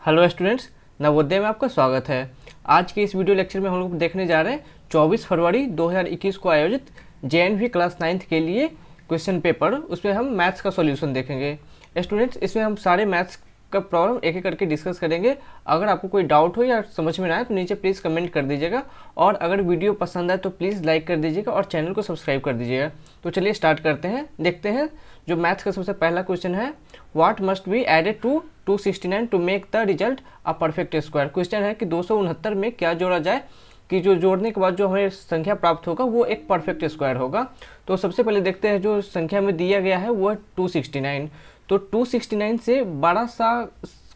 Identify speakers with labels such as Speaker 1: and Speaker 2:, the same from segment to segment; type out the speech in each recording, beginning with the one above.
Speaker 1: Hello students, Navodaya में आपका स्वागत है। आज के इस वीडियो लेक्चर में हम लोग देखने जा रहे हैं 24 फरवरी 2021 को आयोजित जेएनवी क्लास 9th के लिए क्वेश्चन पेपर। उसमें हम मैथ्स का सॉल्यूशन देखेंगे। स्टूडेंट्स, इसमें हम सारे मैथ्स का प्रॉब्लम एक एक करके डिस्कस करेंगे। अगर आपको कोई डाउट हो या समझ में ना आए तो नीचे प्लीज़ कमेंट कर दीजिएगा, और अगर वीडियो पसंद आए तो प्लीज़ लाइक कर दीजिएगा और चैनल को सब्सक्राइब कर दीजिएगा। तो चलिए स्टार्ट करते हैं। देखते हैं जो मैथ्स का सबसे पहला क्वेश्चन है, what must be added to 269 to make the result a perfect square. Question है कि 269 में क्या जोड़ा जाए कि जो जोड़ने के बाद जो हमें संख्या प्राप्त होगा वो एक परफेक्ट स्क्वायर होगा। तो सबसे पहले देखते हैं जो संख्या में दिया गया है वो है 269। तो 269 से बड़ा सा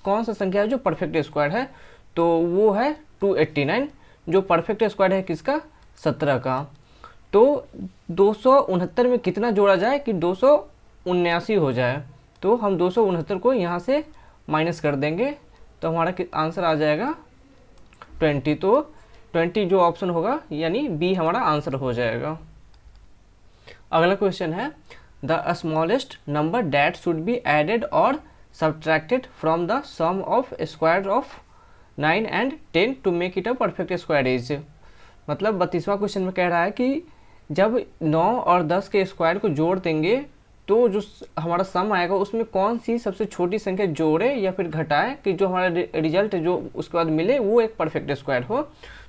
Speaker 1: कौन सा संख्या है जो परफेक्ट स्क्वायर है, तो वो है 289। जो परफेक्ट स्क्वायर है किसका, 17 का। तो 269 में कितना जोड़ा जाए कि 279 हो जाए। तो हम 269 को यहाँ से माइनस कर देंगे तो हमारा आंसर आ जाएगा 20। तो 20 जो ऑप्शन होगा यानी बी हमारा आंसर हो जाएगा। अगला क्वेश्चन है, the smallest number that should be added और subtracted from the sum of square of 9 and 10 to make it a perfect square is. मतलब 32वां क्वेश्चन में कह रहा है कि जब 9 और 10 के स्क्वायर को जोड़ देंगे तो जो हमारा सम आएगा उसमें कौन सी सबसे छोटी संख्या जोड़े या फिर घटाए कि जो हमारा रिजल्ट जो उसके बाद मिले वो एक परफेक्ट स्क्वायर हो।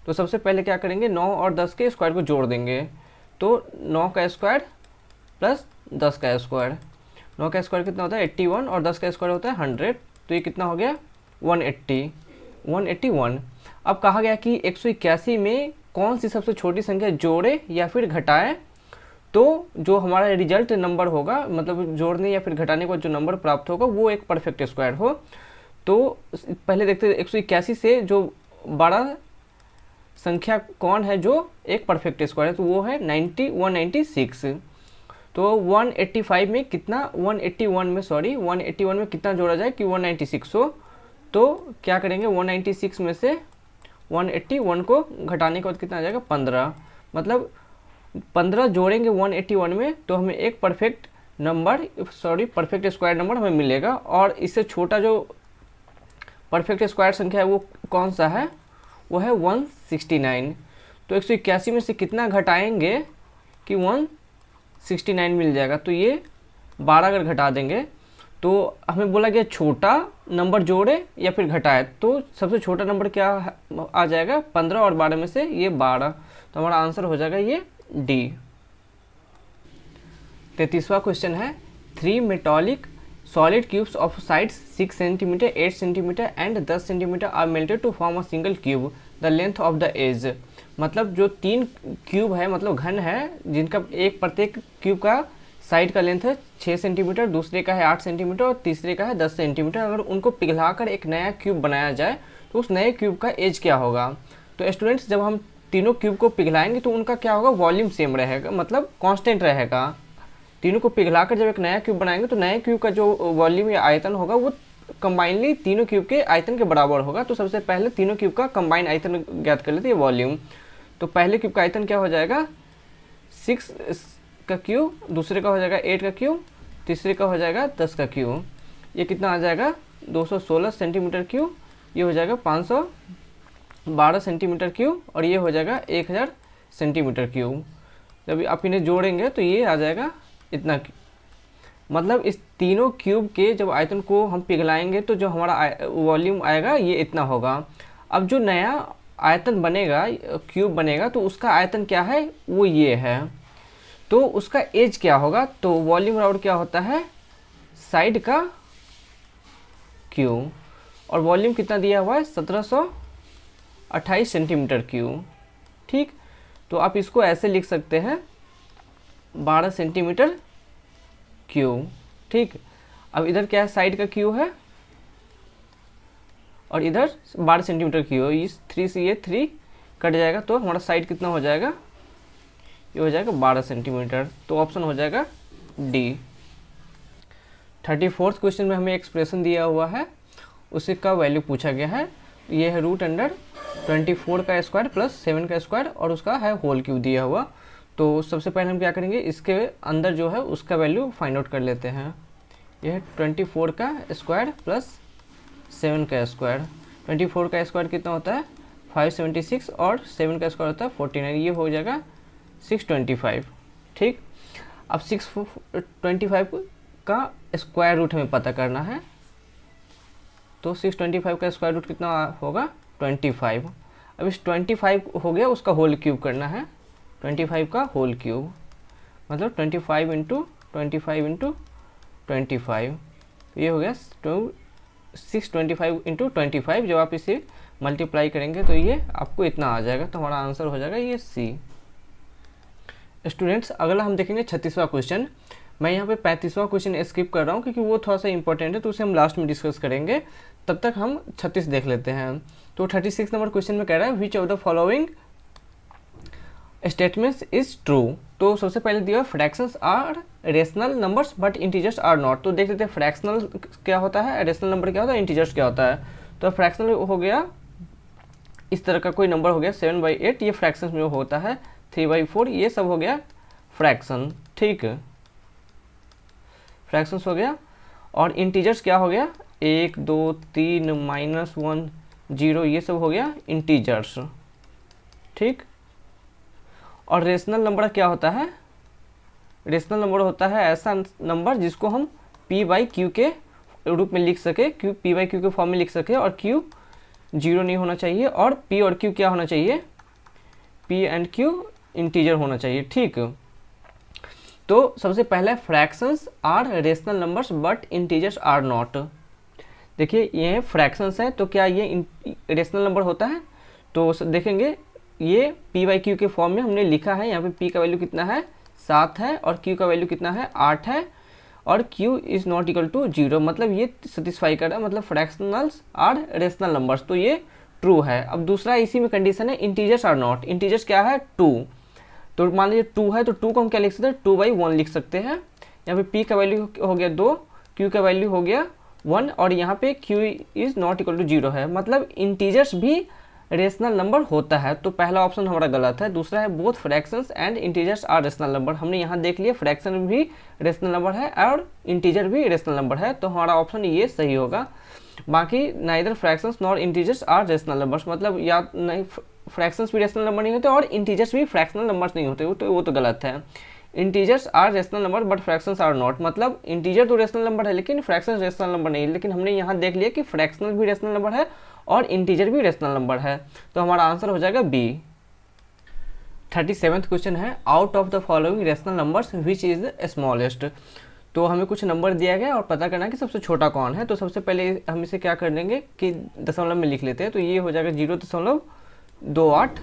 Speaker 1: तो सबसे पहले क्या करेंगे, 9 और 10 के स्क्वायर को जोड़ देंगे। तो 9 का स्क्वायर प्लस 10 का स्क्वायर, 9 का स्क्वायर कितना होता है 81 और 10 का स्क्वायर होता है 100। तो ये कितना हो गया 181। अब कहा गया कि 181 में कौन सी सबसे छोटी संख्या जोड़े या फिर घटाए तो जो हमारा रिजल्ट नंबर होगा, मतलब जोड़ने या फिर घटाने का जो नंबर प्राप्त होगा वो एक परफेक्ट स्क्वायर हो। तो पहले देखते हैं 181 से जो बड़ा संख्या कौन है जो एक परफेक्ट स्क्वायर है, तो वो है 196। तो 181 में कितना 181 में कितना जोड़ा जाए कि 196 हो। तो क्या करेंगे 196 में से 181 को घटाने के बाद कितना आ जाएगा 15। मतलब 15 जोड़ेंगे 181 में तो हमें एक परफेक्ट स्क्वायर नंबर हमें मिलेगा। और इससे छोटा जो परफेक्ट स्क्वायर संख्या है वो कौन सा है, वो है 169। तो 181 में से कितना घटाएंगे कि 169 मिल जाएगा। तो ये 12 अगर घटा देंगे तो हमें बोला गया छोटा नंबर जोड़े या फिर घटाए, तो सबसे छोटा नंबर क्या आ जाएगा 15 और 12 में से ये 12। तो हमारा आंसर हो जाएगा ये डी। 33वां क्वेश्चन है, 3 metallic solid cubes of sides 6 centimetre 8 centimetre and 10 centimetre are melted to form a single cube, the length of the edge. मतलब जो 3 क्यूब है, मतलब घन है, जिनका प्रत्येक क्यूब का साइड का लेंथ है 6 सेंटीमीटर, दूसरे का है 8 सेंटीमीटर और तीसरे का है 10 सेंटीमीटर। अगर उनको पिघलाकर एक नया क्यूब बनाया जाए तो उस नए क्यूब का एज क्या होगा। तो स्टूडेंट्स, जब हम तीनों क्यूब को पिघलाएंगे तो उनका क्या होगा, वॉल्यूम सेम रहेगा, मतलब कांस्टेंट रहेगा। तीनों को पिघलाकर जब एक नया क्यूब बनाएंगे तो नए क्यूब का जो वॉल्यूम या आयतन होगा वो कंबाइनली तीनों क्यूब के आयतन के बराबर होगा। तो सबसे पहले तीनों क्यूब का कंबाइन आयतन ज्ञात कर लेते हैं, वॉल्यूम। तो पहले क्यूब का आयतन क्या हो जाएगा 6 का क्यूब, दूसरे का हो जाएगा 8 का क्यूब, तीसरे का हो जाएगा 10 का क्यूब। ये कितना आ जाएगा 216 सेंटीमीटर क्यूब, ये हो जाएगा 512 सेंटीमीटर क्यूब और ये हो जाएगा 1000 सेंटीमीटर क्यूब। जब आप इन्हें जोड़ेंगे तो ये आ जाएगा इतना। मतलब इस तीनों क्यूब के जब आयतन को हम पिघलाएंगे तो जो हमारा वॉल्यूम आएगा ये इतना होगा। अब जो नया आयतन बनेगा, क्यूब बनेगा, तो उसका आयतन क्या है वो ये है। तो उसका एज क्या होगा, तो वॉल्यूम राउंड क्या होता है साइड का क्यूब, और वॉल्यूम कितना दिया हुआ है 1728 सेंटीमीटर क्यूब। ठीक, तो आप इसको ऐसे लिख सकते हैं 12 सेंटीमीटर क्यूब। ठीक, अब इधर क्या है साइड का क्यूब है और इधर 12 सेंटीमीटर क्यूब, इस 3 से ये 3 कट जाएगा तो हमारा साइड कितना हो जाएगा, ये हो जाएगा 12 सेंटीमीटर। तो ऑप्शन हो जाएगा डी। 34th क्वेश्चन में हमें एक्सप्रेशन दिया हुआ है, उसी का वैल्यू पूछा गया है। ये है √24 का स्क्वायर प्लस 7 का स्क्वायर और उसका है होल क्यूब दिया हुआ। तो सबसे पहले हम क्या करेंगे, इसके अंदर जो है उसका वैल्यू फाइंड आउट कर लेते हैं। यह है 24 का स्क्वायर प्लस 7 का स्क्वायर। 24 का स्क्वायर कितना होता है 576 और 7 का स्क्वायर होता है 49, ये हो जाएगा 625। ठीक, अब 625 का स्क्वायर रूट हमें पता करना है, तो 625 का स्क्वायर रूट कितना होगा 25। अब इस 25 हो गया, उसका होल क्यूब करना है, 25 का होल क्यूब मतलब 25 इंटू 25 इंटू 25, ये हो गया 625 इंटू 25। जब आप इसे मल्टीप्लाई करेंगे तो ये आपको इतना आ जाएगा, तो हमारा आंसर हो जाएगा ये सी। स्टूडेंट्स अगला हम देखेंगे 36वां क्वेश्चन। मैं यहाँ पे 35वां क्वेश्चन स्किप कर रहा हूँ क्योंकि वो थोड़ा सा इंपॉर्टेंट है, तो उसे हम लास्ट में डिस्कस करेंगे। तब तक हम 36 देख लेते हैं। तो 36 नंबर क्वेश्चन में कह रहा है which of the following statements is true. तो सबसे पहले दिया fractions are rational numbers but integers are not. तो देख लेते हैं फ्रैक्शनल क्या होता है, रेशनल नंबर क्या होता है, इंटीजर्स क्या होता है। तो फ्रैक्शनल हो गया इस तरह का कोई नंबर हो गया 7/8, ये फ्रैक्शन में होता है। 3/4 ये सब हो गया फ्रैक्शन। ठीक, फ्रैक्शंस हो गया। और इंटीजर्स क्या हो गया 1 2 3 -1 0, ये सब हो गया इंटीजर्स। ठीक, और रेशनल नंबर क्या होता है, रेशनल नंबर होता है ऐसा नंबर जिसको हम p/q के रूप में लिख सके, p/q के फॉर्म में लिख सके, और q 0 नहीं होना चाहिए, और p और q क्या होना चाहिए, p एंड q इंटीजर होना चाहिए। ठीक, तो सबसे पहले fractions are rational numbers but integers are not. देखिए ये फ्रैक्शंस है, तो क्या ये रेशनल नंबर होता है, तो देखेंगे ये p/q के फॉर्म में हमने लिखा है। यहाँ पे p का वैल्यू कितना है 7 है, और q का वैल्यू कितना है 8 है, और q is not equal to 0, मतलब ये सेटिस्फाई कर रहा है, मतलब फ्रैक्शनल्स आर रेशनल नंबर्स, तो ये ट्रू है। अब दूसरा इसी में कंडीशन है इंटीजर्स आर नॉट। इंटीजर्स क्या है 2, तो मान लीजिए 2 है, तो 2 को हम क्या लिख सकते हैं 2/1 लिख सकते हैं। यहाँ पे p का वैल्यू हो गया 2, q का वैल्यू हो गया 1, और यहाँ पे q is not equal to 0 है, मतलब इंटीजर्स भी रेशनल नंबर होता है। तो पहला ऑप्शन हमारा गलत है। दूसरा है both fractions and integers are rational number. हमने यहाँ देख लिया फ्रैक्शन भी रेशनल नंबर है और इंटीजर भी रेशनल नंबर है, तो हमारा ऑप्शन ये सही होगा। बाकी neither fractions nor integers are rational numbers, मतलब या नहीं फ्रैक्शंस भी रेशनल नंबर नहीं होते और इंटीजर्स भी फ्रैक्शनल नंबर्स नहीं होते, तो वो तो गलत है। Integers are rational number but fractions are not, मतलब इंटीजर तो रेशनल नंबर है लेकिन फ्रैक्शंस रेशनल नंबर नहीं है। लेकिन हमने यहाँ देख लिया कि फ्रैक्शनल भी रेशनल नंबर है और इंटीजर भी रेशनल नंबर है, तो हमारा आंसर हो जाएगा बी। 37वां क्वेश्चन है out of the following rational numbers which is the smallest. तो हमें कुछ नंबर दिया गया और पता करना है कि सबसे छोटा कौन है। तो सबसे पहले हम इसे क्या कर देंगे कि दशमलव में लिख लेते हैं, तो ये हो जाएगा 0.28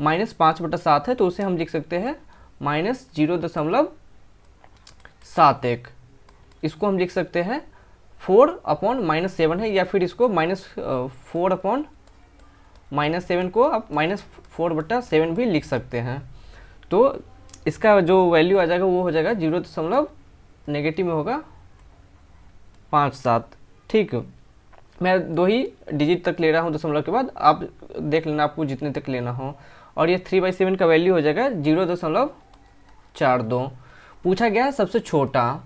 Speaker 1: -5/7 है, तो उसे हम लिख सकते हैं -0.71। इसको हम लिख सकते हैं 4/-7 है, या फिर इसको -4/-7 को आप -4/7 भी लिख सकते हैं। तो इसका जो वैल्यू आ जाएगा वो हो जाएगा 0. नेगेटिव में होगा 57। ठीक, मैं 2 ही डिजिट तक ले रहा हूँ दशमलव के बाद, आप देख लेना आपको जितने तक लेना हो। और ये 3/7 का वैल्यू हो जाएगा 0.42। पूछा गया सबसे छोटा,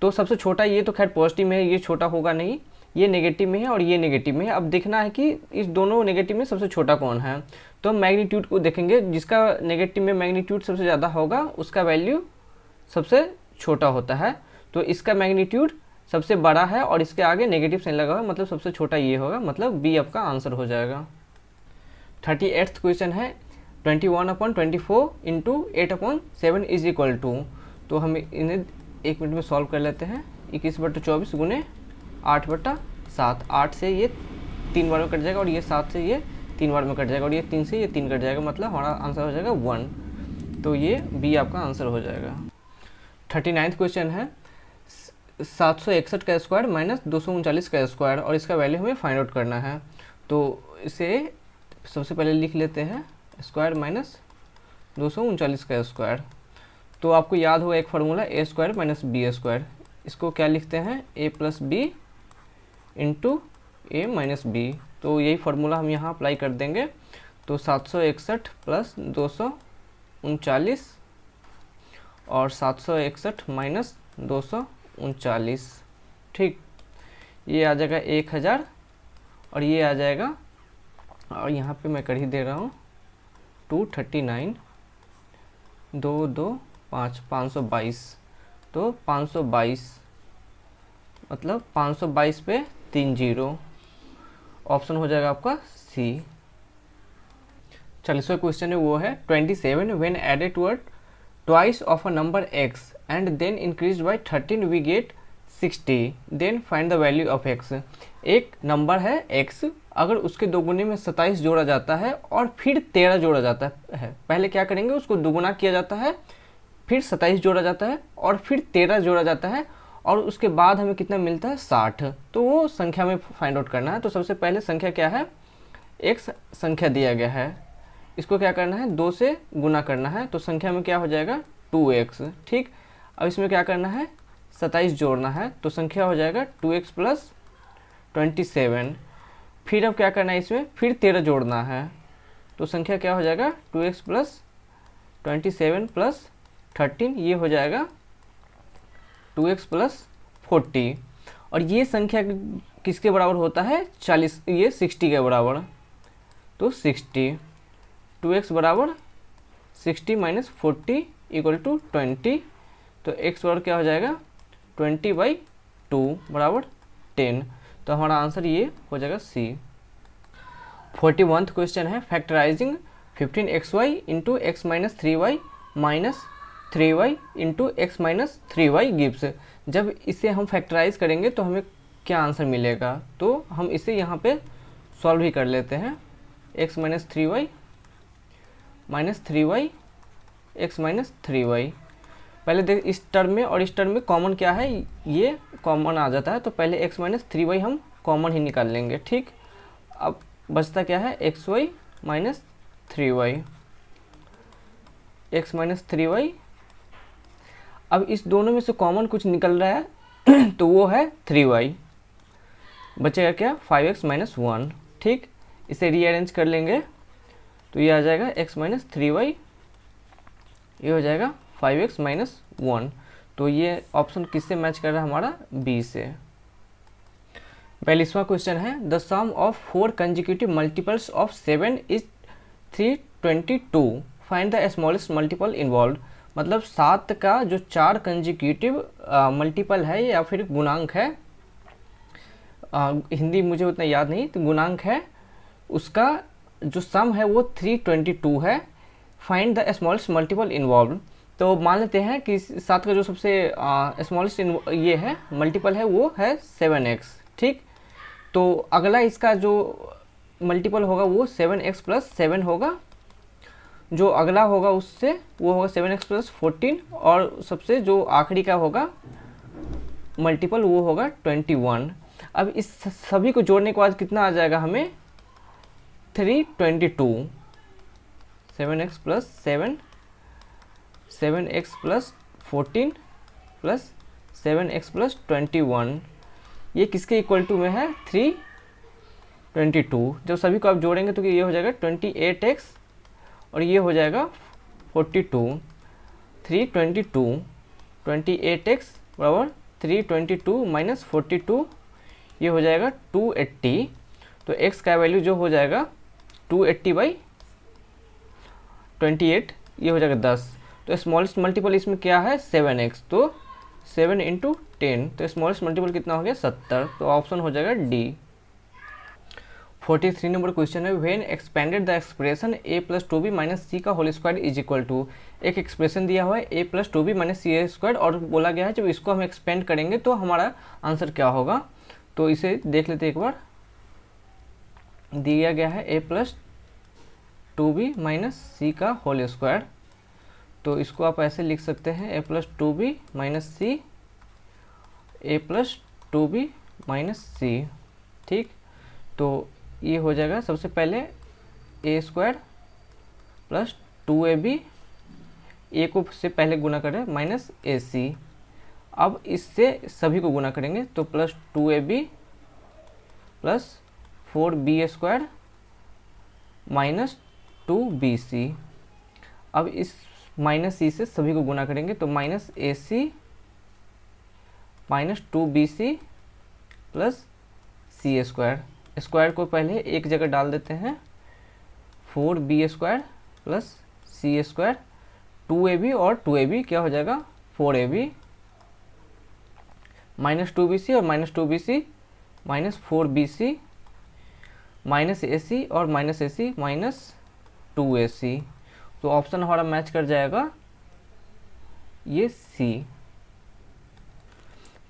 Speaker 1: तो सबसे छोटा ये तो खैर पॉजिटिव में है, ये छोटा होगा नहीं, ये नेगेटिव में है और ये नेगेटिव में है। अब देखना है कि इस दोनों नेगेटिव में सबसे छोटा कौन है, तो हम मैग्नीट्यूड को देखेंगे, जिसका नेगेटिव में मैग्नीट्यूड सबसे ज़्यादा होगा उसका वैल्यू सबसे छोटा होता है। तो इसका मैग्नीट्यूड सबसे बड़ा है और इसके आगे नेगेटिव साइन लगा हुआ, मतलब सबसे छोटा ये होगा, मतलब बी आपका आंसर हो जाएगा। 38वां क्वेश्चन है 21/24 × 8/7 इज इक्वल टू। तो हम इन्हें 1 मिनट में सॉल्व कर लेते हैं। 21/24 गुने 8/7, 8 से ये 3 बार में कट जाएगा और ये 7 से ये 3 बार में कट जाएगा और ये 3 से ये 3 कट जाएगा, मतलब हमारा आंसर हो जाएगा 1। तो ये बी आपका आंसर हो जाएगा। 39वां क्वेश्चन है 761 का स्क्वायर -239 का स्क्वायर, और इसका वैल्यू हमें फाइंड आउट करना है। तो इसे सबसे पहले लिख लेते हैं स्क्वायर -239 का स्क्वायर। तो आपको याद होगा एक फार्मूला a² - b²। इसको क्या लिखते हैं a + b × a - b। तो यही फार्मूला हम यहाँ अप्लाई कर देंगे। तो 761 + 239 और 761 - 239। ठीक, ये आ जाएगा 1000 और ये आ जाएगा, और यहाँ पे मैं कर ही दे रहा हूँ 239, 2 2 5, 522, तो 522 मतलब 522 पे 3 0, ऑप्शन हो जाएगा आपका सी। 40वां क्वेश्चन है वो है 27 when added to twice of a number x and then increase by 13 we get 60, then find the value of x। एक नंबर है x, अगर उसके दोगुने में 27 जोड़ा जाता है और फिर 13 जोड़ा जाता है, पहले क्या करेंगे, उसको दोगुना किया जाता है, फिर 27 जोड़ा जाता है और फिर 13 जोड़ा जाता है, और उसके बाद हमें कितना मिलता है 60। तो वो संख्या में फाइंड आउट करना है। तो सबसे पहले संख्या क्या है, x संख्या दिया गया है, इसको क्या करना है 2 से गुना करना है, तो संख्या में क्या हो जाएगा 2x। ठीक, अब इसमें क्या करना है 27 जोड़ना है, तो संख्या हो जाएगा 2x प्लस 27। फिर अब क्या करना है, इसमें फिर 13 जोड़ना है, तो संख्या क्या हो जाएगा 2x प्लस 27 प्लस 13, ये हो जाएगा 2x प्लस 40। और ये संख्या किसके बराबर होता है 40, ये 60 के बराबर, तो 60, 2x बराबर 60 माइनस 40 इक्वल टू 20, तो x बराबर क्या हो जाएगा 20/2 बराबर 10, तो हमारा आंसर ये हो जाएगा सी। 41वां क्वेश्चन है factorising 15xy into x minus 3y minus 3y into x minus 3y gives. जब इसे हम फैक्टराइज करेंगे तो हमें क्या आंसर मिलेगा, तो हम इसे यहाँ पे सॉल्व ही कर लेते हैं। x minus 3y minus 3y x minus 3y, पहले देख इस टर्म में और इस टर्म में कॉमन क्या है, ये कॉमन आ जाता है, तो पहले x माइनस 3y हम कॉमन ही निकाल लेंगे। ठीक, अब बचता क्या है xy minus 3y, x minus 3y। अब इस दोनों में से कॉमन कुछ निकल रहा है तो वो है 3y, बचेगा क्या 5x माइनस 1। ठीक, इसे रीअरेंज कर लेंगे तो ये आ जाएगा x माइनस 3y, ये हो जाएगा 5x माइनस 1। तो ये ऑप्शन किससे मैच कर रहा है हमारा बी से। 42वां क्वेश्चन है the sum of 4 consecutive multiples of 7 is 322, find the smallest multiple involve. मतलब 7 का जो 4 कंजिक्यूटिव मल्टीपल है या फिर गुणांक है, हिंदी मुझे उतना याद नहीं, तो गुणांक है, उसका जो सम है वो 322 है, find the smallest multiple involve. तो मान लेते हैं कि 7 का जो सबसे स्मॉलेस्ट ये है मल्टीपल है वो है 7x। ठीक, तो अगला इसका जो मल्टीपल होगा वो 7x प्लस 7 होगा, जो अगला होगा उससे वो होगा 7x प्लस 14, और सबसे जो आखिरी का होगा मल्टीपल वो होगा 21। अब इस सभी को जोड़ने के बाद कितना आ जाएगा हमें 322, 7x plus 7, 7x plus 14 plus 7x plus 21, ये किसके इक्वल टू में है 322। जब सभी को आप जोड़ेंगे तो ये हो जाएगा 28x और ये हो जाएगा 42, 322, 28x बराबर 322 माइनस 42, ये हो जाएगा 280। तो x का वैल्यू जो हो जाएगा 280/28, ये हो जाएगा 10। तो स्मॉलेस्ट मल्टीपल इसमें क्या है 7x, तो 7 इंटू 10, तो स्मॉलेस्ट मल्टीपल कितना हो गया 70, तो ऑप्शन हो जाएगा डी। 43 नंबर क्वेश्चन है when expanded the expression a plus 2b minus C का whole square is equal to. एक एक्सप्रेशन दिया हुआ है a plus 2b minus C square, और बोला गया है जब इसको हम एक्सपेंड करेंगे तो हमारा आंसर क्या होगा। तो इसे देख लेते एक बार, दिया गया है a plus 2b minus C का होल स्क्वायर, तो इसको आप ऐसे लिख सकते हैं a plus 2b minus C, a plus 2b minus C. ठीक, तो ये हो जाएगा सबसे पहले a square plus 2ab, a को से पहले गुना करें माइनस ac, अब इससे सभी को गुना करेंगे तो plus 2ab plus 4b square minus 2bc, अब इस माइनस सी से सभी को गुना करेंगे तो minus ac minus 2bc plus C square, square को पहले एक जगह डाल देते हैं, 4b square plus C square, 2ab और 2ab क्या हो जाएगा 4ab, माइनस 2bc और minus 2bc minus 4bc minus ac और माइनस ac माइनस 2ac। तो ऑप्शन हमारा मैच कर जाएगा ये सी।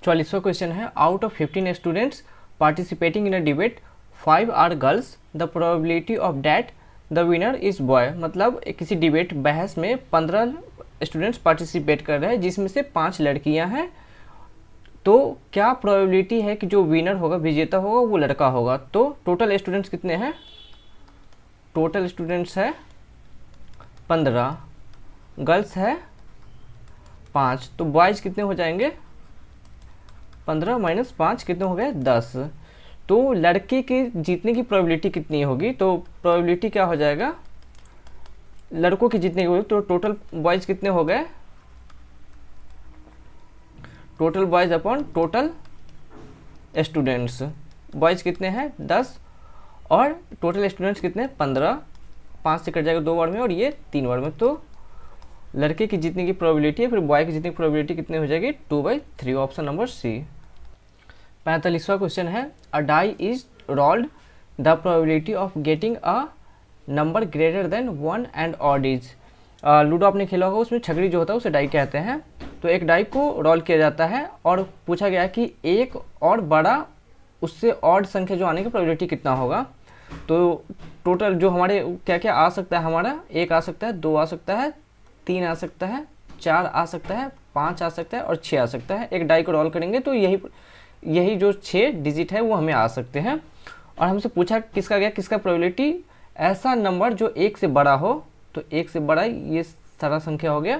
Speaker 1: 44वां क्वेश्चन है, out of 15 students participating in a debate 5 are girls, the probability of that the winner is boy. मतलब किसी डिबेट बहस में 15 स्टूडेंट्स पार्टिसिपेट कर रहे हैं जिसमें से 5 लड़कियां हैं, तो क्या प्रोबेबिलिटी है कि जो विनर होगा, विजेता होगा, वो लड़का होगा। तो टोटल स्टूडेंट्स कितने हैं, टोटल स्टूडेंट्स है 15, गर्ल्स है 5, तो बॉयज़ कितने हो जाएंगे 15 माइनस 5 कितने हो गए 10। तो लड़के के जीतने की प्रोबेबिलिटी कितनी होगी, तो प्रोबेबिलिटी क्या हो जाएगा, लड़कों के जीतने की होगी, तो टोटल बॉयज़ कितने हो गए, total boys upon total students, boys कितने हैं 10 और टोटल स्टूडेंट्स कितने 15, 5 से कट जाएगा 2 बार में और ये 3 बार में। तो लड़के की जीतने की प्रोबेबिलिटी है, फिर बॉय की जीतने की प्रोबेबिलिटी कितनी हो जाएगी 2/3, ऑप्शन नंबर सी। 45वां क्वेश्चन है, a die is rolled, the probability of getting a number greater than 1 and odd is. Ludo आपने खेला होगा, उसमें छगड़ी जो होता है उसे डाई कहते हैं। तो एक डाई को रोल किया जाता है और पूछा गया कि एक और बड़ा उससे ऑड संख्या जो आने की प्रोबेबिलिटी कितना होगा। तो टोटल जो हमारे क्या क्या आ सकता है, हमारा 1 आ सकता है, 2 आ सकता है, 3 आ सकता है, 4 आ सकता है, 5 आ सकता है और 6 आ सकता है। एक डाई को रोल करेंगे तो यही जो 6 डिजिट है वो हमें आ सकते हैं। और हमसे पूछा किसका गया, किसका प्रोबेबिलिटी, ऐसा नंबर जो 1 से बड़ा हो, तो 1 से बड़ा ये सारा संख्या हो गया,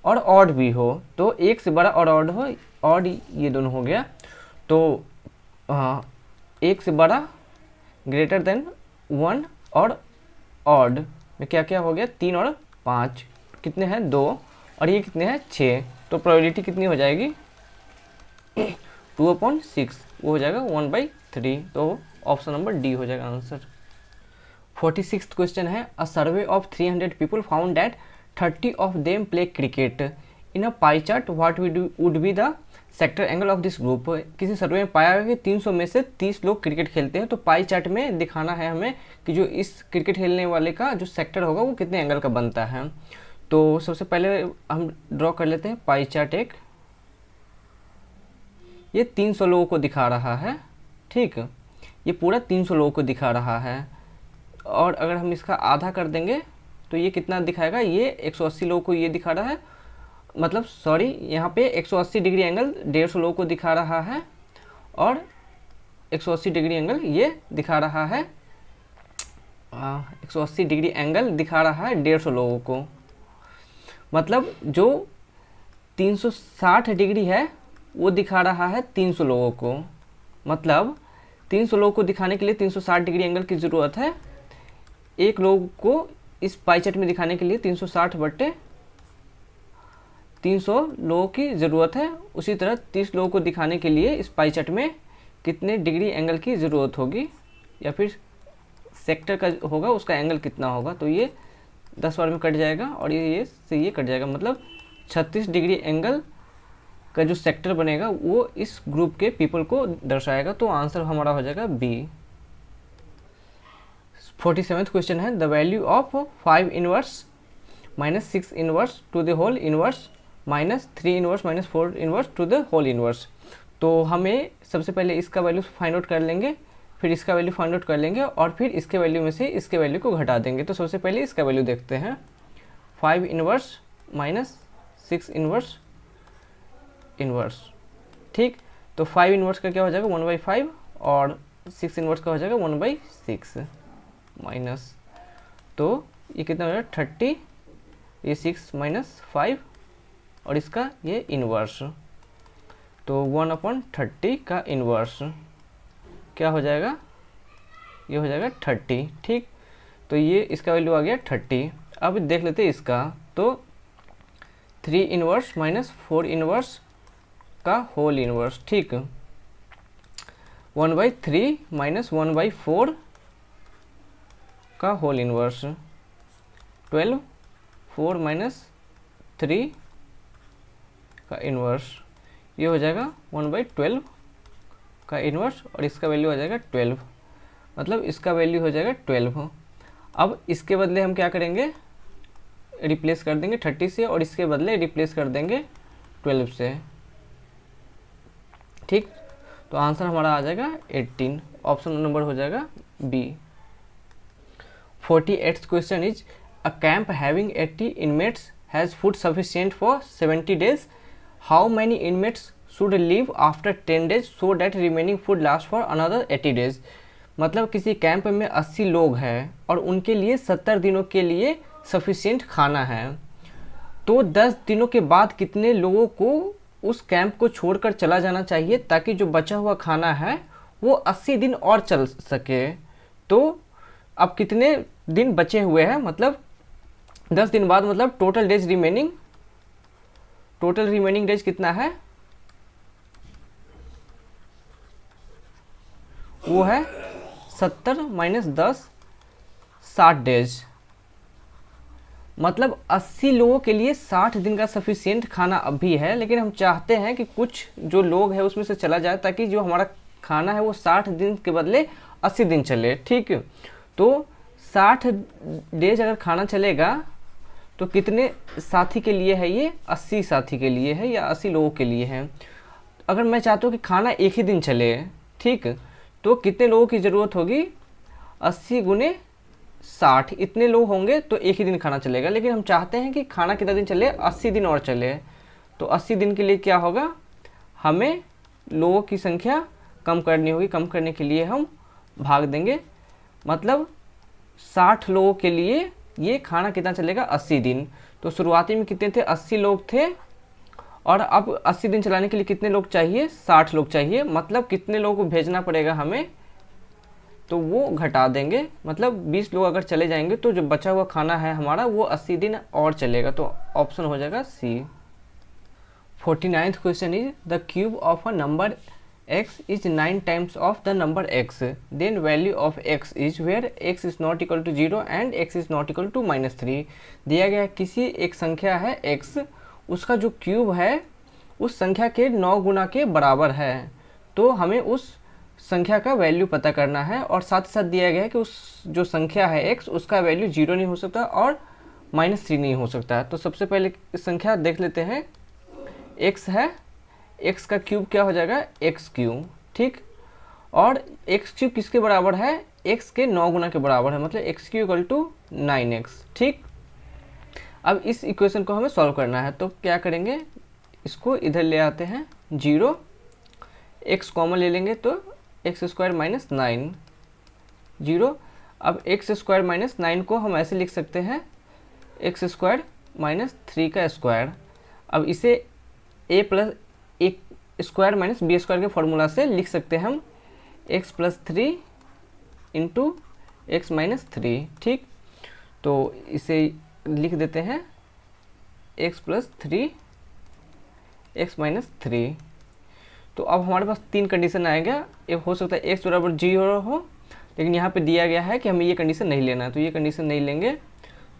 Speaker 1: और ऑड भी हो, तो 1 से बड़ा और ऑड हो, ऑड ये दोनों हो गया। तो 1 से बड़ा ग्रेटर देन 1 और ऑड में क्या क्या हो गया 3 और 5 कितने हैं 2 और ये कितने हैं 6। तो प्रोबेबिलिटी कितनी हो जाएगी 2/6, वो हो जाएगा 1/3। तो ऑप्शन नंबर डी हो जाएगा आंसर। 46th क्वेश्चन है, a survey of 300 people found that 30 of them play cricket in a pie chart, what would be the sector angle of this group. किसी सर्वे में पाया गया कि 300 में से 30 लोग क्रिकेट खेलते हैं, तो पाई चार्ट में दिखाना है हमें कि जो इस क्रिकेट खेलने वाले का जो सेक्टर होगा वो कितने एंगल का बनता है। तो सबसे पहले हम ड्रॉ कर लेते हैं पाई चार्ट एक, ये 300 लोगों को दिखा रहा है, ठीक, ये पूरा 300 लोगों को दिखा रहा है। और अगर हम इसका आधा कर देंगे तो ये कितना दिखाएगा, ये 180 लोगों को ये दिखा रहा है, मतलब सॉरी यहाँ पे 180 डिग्री एंगल 150 लोगों को दिखा रहा है और 180 डिग्री एंगल ये दिखा रहा है 180 डिग्री एंगल दिखा रहा है 150 लोगों को। मतलब जो 360 डिग्री है वो दिखा रहा है 300 लोगों को। मतलब 300 लोगों को दिखाने के लिए 360 डिग्री एंगल की ज़रूरत है। एक लोग को इस पाई चार्ट में दिखाने के लिए 360/300 लोगों की ज़रूरत है। उसी तरह 30 लोगों को दिखाने के लिए इस पाई चार्ट में कितने डिग्री एंगल की ज़रूरत होगी, या फिर सेक्टर का होगा उसका एंगल कितना होगा। तो ये 10 बार में कट जाएगा और ये से ये कट जाएगा, मतलब 36 डिग्री एंगल का जो सेक्टर बनेगा वो इस ग्रुप के पीपल को दर्शाएगा। तो आंसर हमारा हो जाएगा बी। 47th क्वेश्चन है, the value of 5 inverse minus 6 inverse to the whole inverse minus 3 inverse minus 4 inverse to the whole inverse. तो हमें सबसे पहले इसका वैल्यू फाइंड आउट कर लेंगे, फिर इसका वैल्यू फाइंड आउट कर लेंगे और फिर इसके वैल्यू में से इसके वैल्यू को घटा देंगे। तो सबसे पहले इसका वैल्यू देखते हैं, 5 इनवर्स माइनस 6 इनवर्स इनवर्स, ठीक। तो 5 इनवर्स का क्या हो जाएगा 1/5 और 6 इनवर्स का हो जाएगा 1/6 माइनस, तो ये कितना हो जाएगा 30, ये 6 माइनस 5 और इसका ये इनवर्स, तो 1/30 का इनवर्स क्या हो जाएगा, ये हो जाएगा 30, ठीक। तो ये इसका वैल्यू आ गया 30। अब देख लेते हैं इसका, तो 3 इनवर्स माइनस 4 इनवर्स का होल इनवर्स, ठीक। 1/3 माइनस 1/4 का होल इनवर्स, 12, 4 माइनस 3 का इनवर्स, ये हो जाएगा 1/12 का इनवर्स और इसका वैल्यू हो जाएगा 12, मतलब इसका वैल्यू हो जाएगा 12। अब इसके बदले हम क्या करेंगे, रिप्लेस कर देंगे 30 से और इसके बदले रिप्लेस कर देंगे 12 से। ठीक, तो आंसर हमारा आ जाएगा 18, ऑप्शन नंबर हो जाएगा B. 48th question is a camp having 80 inmates has food sufficient for 70 days. How many inmates should leave after 10 days so that remaining food last for another 80 days. मतलब किसी camp में 80 लोग हैं और उनके लिए 70 दिनों के लिए सफिशिएंट खाना है, तो 10 दिनों के बाद कितने लोगों को उस कैंप को छोड़कर चला जाना चाहिए ताकि जो बचा हुआ खाना है वो 80 दिन और चल सके। तो अब कितने दिन बचे हुए हैं, मतलब 10 दिन बाद, मतलब टोटल रिमेनिंग डेज कितना है, वो है 70 माइनस 10, 60 डेज। मतलब 80 लोगों के लिए 60 दिन का सफिशिएंट खाना अभी है, लेकिन हम चाहते हैं कि कुछ जो लोग हैं उसमें से चला जाए ताकि जो हमारा खाना है वो 60 दिन के बदले 80 दिन चले। ठीक, तो 60 डेज अगर खाना चलेगा तो कितने साथी के लिए है ये, 80 साथी के लिए है या 80 लोगों के लिए है। अगर मैं चाहता हूँ कि खाना एक ही दिन चले, ठीक, तो कितने लोगों की ज़रूरत होगी, 80 गुने 60, इतने लोग होंगे तो एक ही दिन खाना चलेगा। लेकिन हम चाहते हैं कि खाना कितना दिन चले, 80 दिन और चले। तो 80 दिन के लिए क्या होगा, हमें लोगों की संख्या कम करनी होगी। कम करने के लिए हम भाग देंगे, मतलब 60 लोगों के लिए ये खाना कितना चलेगा, 80 दिन। तो शुरुआती में कितने थे, 80 लोग थे और अब 80 दिन चलाने के लिए कितने लोग चाहिए, 60 लोग चाहिए। मतलब कितने लोगों को भेजना पड़ेगा हमें, तो वो घटा देंगे, मतलब 20 लोग अगर चले जाएंगे तो जो बचा हुआ खाना है हमारा वो 80 दिन और चलेगा। तो ऑप्शन हो जाएगा सी। 49th question is the cube of a number x is 9 times of the number x, then value of x is where x is not equal to 0 and x is not equal to -3. दिया गया किसी एक संख्या है x, उसका जो cube है उस संख्या के 9 गुना के बराबर है। तो हमें उस संख्या का वैल्यू पता करना है और साथ ही साथ दिया गया है कि उस जो संख्या है x उसका वैल्यू 0 नहीं हो सकता और -3 नहीं हो सकता। तो सबसे पहले संख्या देख लेते हैं, x है, x का क्यूब क्या हो जाएगा, x क्यूब। ठीक, और x क्यूब किसके बराबर है, x के 9 गुना के बराबर है, मतलब x cube equal to 9x। ठीक, अब इस इक्वेशन को हमें सॉल्व करना है, तो क्या करेंगे, इसको इधर ले आते हैं 0, x कॉमन ले लेंगे तो एक्स स्क्वायर माइनस 9 0। अब एक्स स्क्वायर माइनस 9 को हम ऐसे लिख सकते हैं एक्स स्क्वायर माइनस 3 का स्क्वायर। अब इसे a प्लस एक स्क्वायर माइनस बी स्क्वायर के फॉर्मूला से लिख सकते हैं हम x plus 3 into x minus 3। ठीक, तो इसे लिख देते हैं x प्लस 3 एक्स माइनस 3। तो अब हमारे पास 3 कंडीशन आएगा, एक हो सकता है x बराबर 0 हो, लेकिन यहाँ पे दिया गया है कि हमें ये कंडीशन नहीं लेना है, तो ये कंडीशन नहीं लेंगे।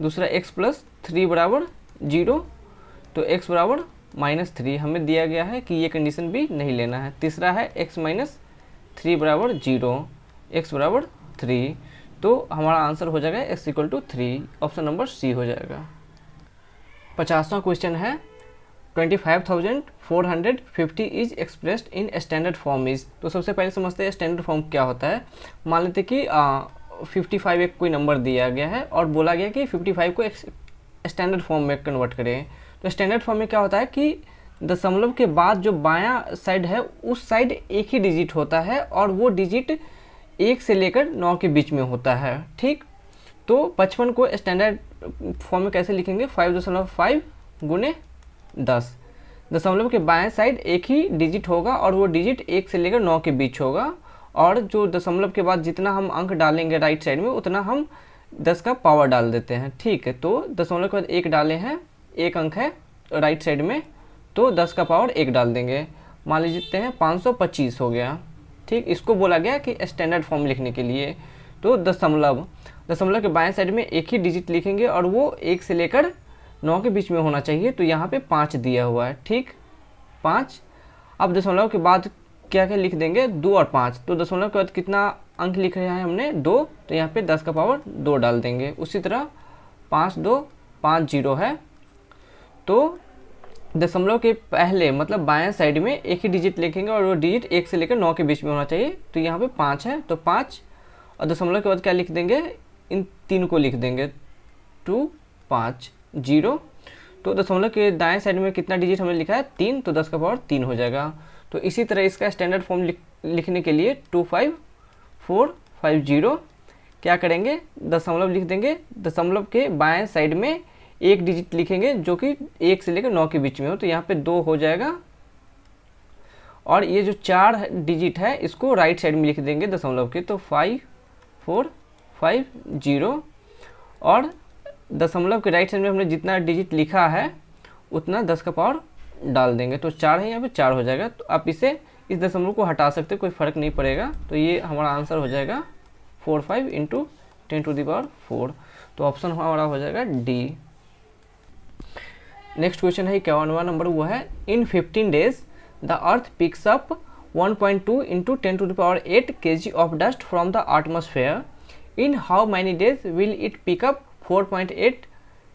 Speaker 1: दूसरा x प्लस 3 बराबर 0, तो x बराबर -3 हमें दिया गया है कि ये कंडीशन भी नहीं लेना है। तीसरा है x माइनस 3 बराबर 0, x बराबर 3, तो हमारा आंसर हो जाएगा x equal to 3, option number C हो जाएगा। 50वां क्वेश्चन है 25,450 is expressed in standard form is. तो सबसे पहले समझते हैं स्टैंडर्ड फॉर्म क्या होता है। मान लेते कि 55 एक कोई नंबर दिया गया है और बोला गया कि 55 को स्टैंडर्ड फॉर्म में कन्वर्ट करें। तो स्टैंडर्ड फॉर्म में क्या होता है कि दशमलव के बाद जो बायां साइड है उस साइड एक ही डिजिट होता है और वो डिजिट 1 से लेकर 9 के बीच में होता है। ठीक, तो 55 को स्टैंडर्ड फॉर्म में कैसे लिखेंगे, 5.5 गुने 10। दशमलव के बाएं साइड एक ही डिजिट होगा और वो डिजिट 1 से लेकर 9 के बीच होगा, और जो दशमलव के बाद जितना हम अंक डालेंगे राइट साइड में उतना हम 10 का पावर डाल देते हैं। ठीक है, तो दशमलव के बाद 1 डाले हैं, 1 अंक है राइट साइड में, तो 10 का पावर 1 डाल देंगे। मान लीजिए हैं 525 हो गया। ठीक, इसको बोला गया कि स्टैंडर्ड फॉर्म लिखने के लिए। तो दशमलव के बाएं साइड में एक ही डिजिट लिखेंगे और वो 1 से लेकर 9 के बीच में होना चाहिए। तो यहाँ पे 5 दिया हुआ है, ठीक, 5। अब दशमलव के बाद क्या क्या लिख देंगे, 2 और 5। तो दशमलव के बाद कितना अंक लिख रहे हैं हमने, 2, तो यहाँ पे 10 का पावर 2 डाल देंगे। उसी तरह 5 2 5 0 है। तो दशमलव के पहले मतलब बाएं साइड में एक ही डिजिट लिखेंगे और वो डिजिट 1 से लेकर 9 के बीच में होना चाहिए। तो यहाँ पे 5 है, तो 5, और दशमलव के बाद क्या लिख देंगे, इन 3 को लिख देंगे, 2 5 0। तो दशमलव के दाएं साइड में कितना डिजिट हमने लिखा है, 3, तो 10 का पावर 3 हो जाएगा। तो इसी तरह इसका स्टैंडर्ड फॉर्म लिखने के लिए 25450 क्या करेंगे, दशमलव लिख देंगे, दशमलव के बाएं साइड में एक डिजिट लिखेंगे जो कि 1 से लेकर 9 के बीच में हो। तो यहाँ पे 2 हो जाएगा, और ये जो 4 डिजिट है इसको राइट साइड में लिख देंगे दशमलव के, तो 5450। और दशमलव के राइट साइड में हमने जितना डिजिट लिखा है उतना 10 का पावर डाल देंगे। तो 4 है, यहाँ पे 4 हो जाएगा। तो आप इस दशमलव को हटा सकते, कोई फ़र्क नहीं पड़ेगा। तो ये हमारा आंसर हो जाएगा 45 × 10⁴। तो ऑप्शन हमारा हो जाएगा डी। नेक्स्ट क्वेश्चन है 51वां नंबर, वो है in 15 days the earth picks up 1.2 × 10⁸ kg of dust from the atmosphere. In how many days will it pick up 4.8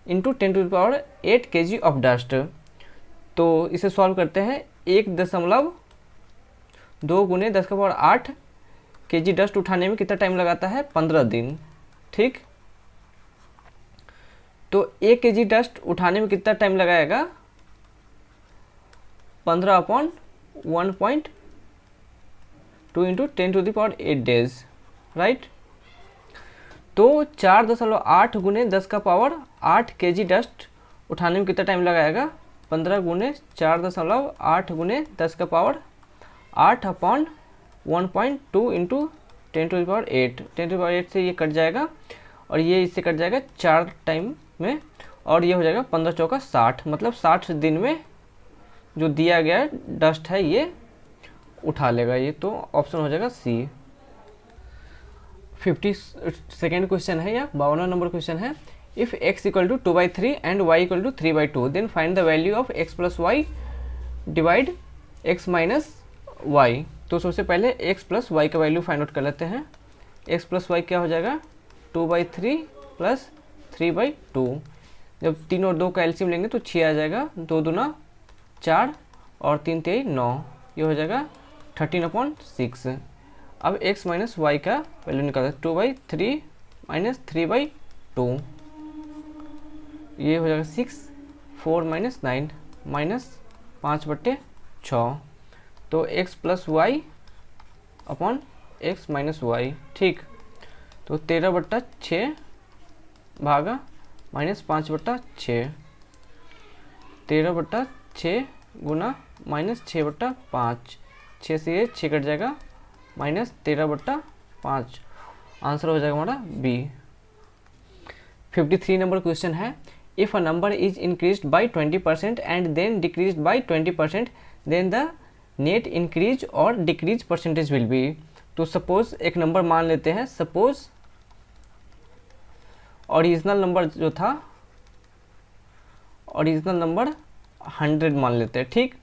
Speaker 1: × 10⁸ kg of dust. तो इसे सॉल्व करते हैं। 1.2 × 10⁸ kg डस्ट उठाने में कितना टाइम लगाता है, 15 दिन, ठीक। तो 1 kg डस्ट उठाने में कितना टाइम लगाएगा, 15/1.2 × 10⁸ डेज, राइट। तो 4.8 × 10⁸ kg डस्ट उठाने में कितना टाइम लगाएगा, 15 × 4.8 × 10⁸ 8/1.2 × 10⁸ 10⁸ से ये कट जाएगा और ये इससे कट जाएगा 4 टाइम में, और ये हो जाएगा 15 चौका 60, मतलब 60 दिन में जो दिया गया डस्ट है ये उठा लेगा ये। तो ऑप्शन हो जाएगा सी। 52nd क्वेश्चन है या 52वां नंबर क्वेश्चन है, if x = 2/3 and y = 3/2 then find the value of x + y divide x - y। तो सबसे पहले x + y का वैल्यू फाइंड आउट कर लेते हैं। x + y क्या हो जाएगा, 2/3 + 3/2। जब 3 और 2 का एलसीएम लेंगे तो 6 आ जाएगा, 2 दूना 4 और 3 3 9, ये हो जाएगा 13/6। अब x - y का वैल्यू निकालते हैं, 2/3 - 3/2, ये हो जाएगा 6, 4 - 9 -5/6। तो x + y upon x - y, ठीक। तो 13/6 भागा -5/6, 13/6 गुना -6/5, 6 से ये 6 कट जाएगा, -13/5। आंसर हो जाएगा हमारा बी। 53 नंबर क्वेश्चन है, if a number is increased by 20% and then decreased by 20% then the net increase और डिक्रीज परसेंटेज विल बी। तो सपोज एक नंबर मान लेते हैं, सपोज ओरिजिनल नंबर जो था, ओरिजिनल नंबर 100 मान लेते हैं, ठीक।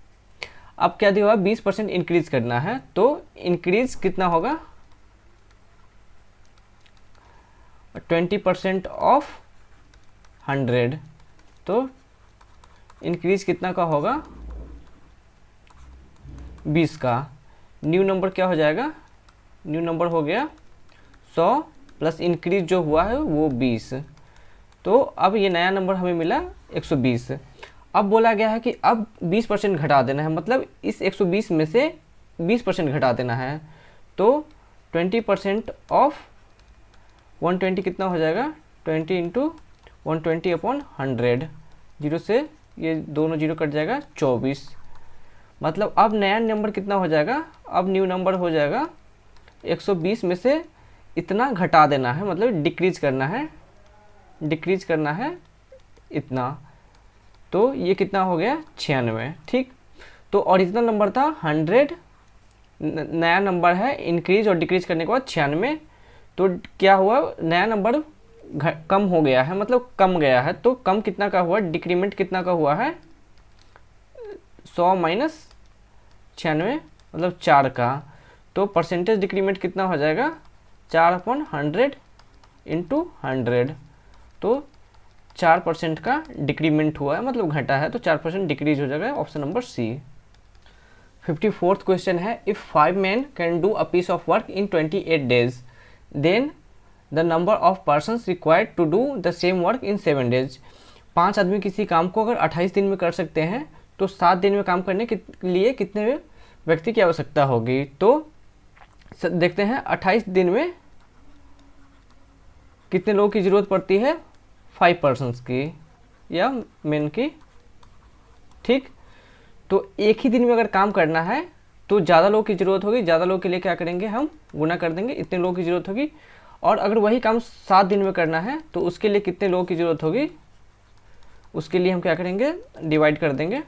Speaker 1: अब क्या दिया हुआ, 20% इंक्रीज करना है, तो इंक्रीज कितना होगा, 20% ऑफ 100। तो इंक्रीज कितना का होगा, 20 का। न्यू नंबर क्या हो जाएगा, न्यू नंबर हो गया 100 प्लस इंक्रीज जो हुआ है वो 20। तो अब ये नया नंबर हमें मिला 120। अब बोला गया है कि अब 20% घटा देना है, मतलब इस 120 में से 20% घटा देना है। तो 20% ऑफ 120 कितना हो जाएगा, 20 × 120/100, 0 से ये दोनों 0 कट जाएगा, 24। मतलब अब नया नंबर कितना हो जाएगा, अब न्यू नंबर हो जाएगा 120 में से इतना घटा देना है, मतलब डिक्रीज करना है, डिक्रीज करना है इतना। तो ये कितना हो गया, 96, ठीक। तो ओरिजिनल नंबर था 100 नया नंबर है, इंक्रीज और डिक्रीज करने के बाद 96, तो क्या हुआ, नया नंबर कम हो गया है, मतलब कम गया है, तो कम कितना का हुआ, डिक्रीमेंट कितना का हुआ है, 100 माइनस 96 मतलब 4 का, तो परसेंटेज डिक्रीमेंट कितना हो जाएगा, 4/100 इंटू 100, तो 4% का डिक्रीमेंट हुआ है, मतलब घटा है, तो 4% डिक्रीज हो जाएगा, option number C. 54th question है, if 5 men can do a piece of work in 28 days, then the number of persons required to do the same work in 7 days। 5 आदमी किसी काम को अगर 28 दिन में कर सकते हैं, तो 7 दिन में काम करने के लिए कितने व्यक्ति की आवश्यकता होगी। तो देखते हैं 28 दिन में कितने लोगों की ज़रूरत पड़ती है, 5 पर्सनस की या मेन की, ठीक। तो एक ही दिन में अगर काम करना है तो ज़्यादा लोगों की ज़रूरत होगी, ज़्यादा लोगों के लिए क्या करेंगे, हम गुना कर देंगे, इतने लोगों की ज़रूरत होगी। और अगर वही काम 7 दिन में करना है तो उसके लिए कितने लोगों की ज़रूरत होगी, उसके लिए हम क्या करेंगे, डिवाइड कर देंगे,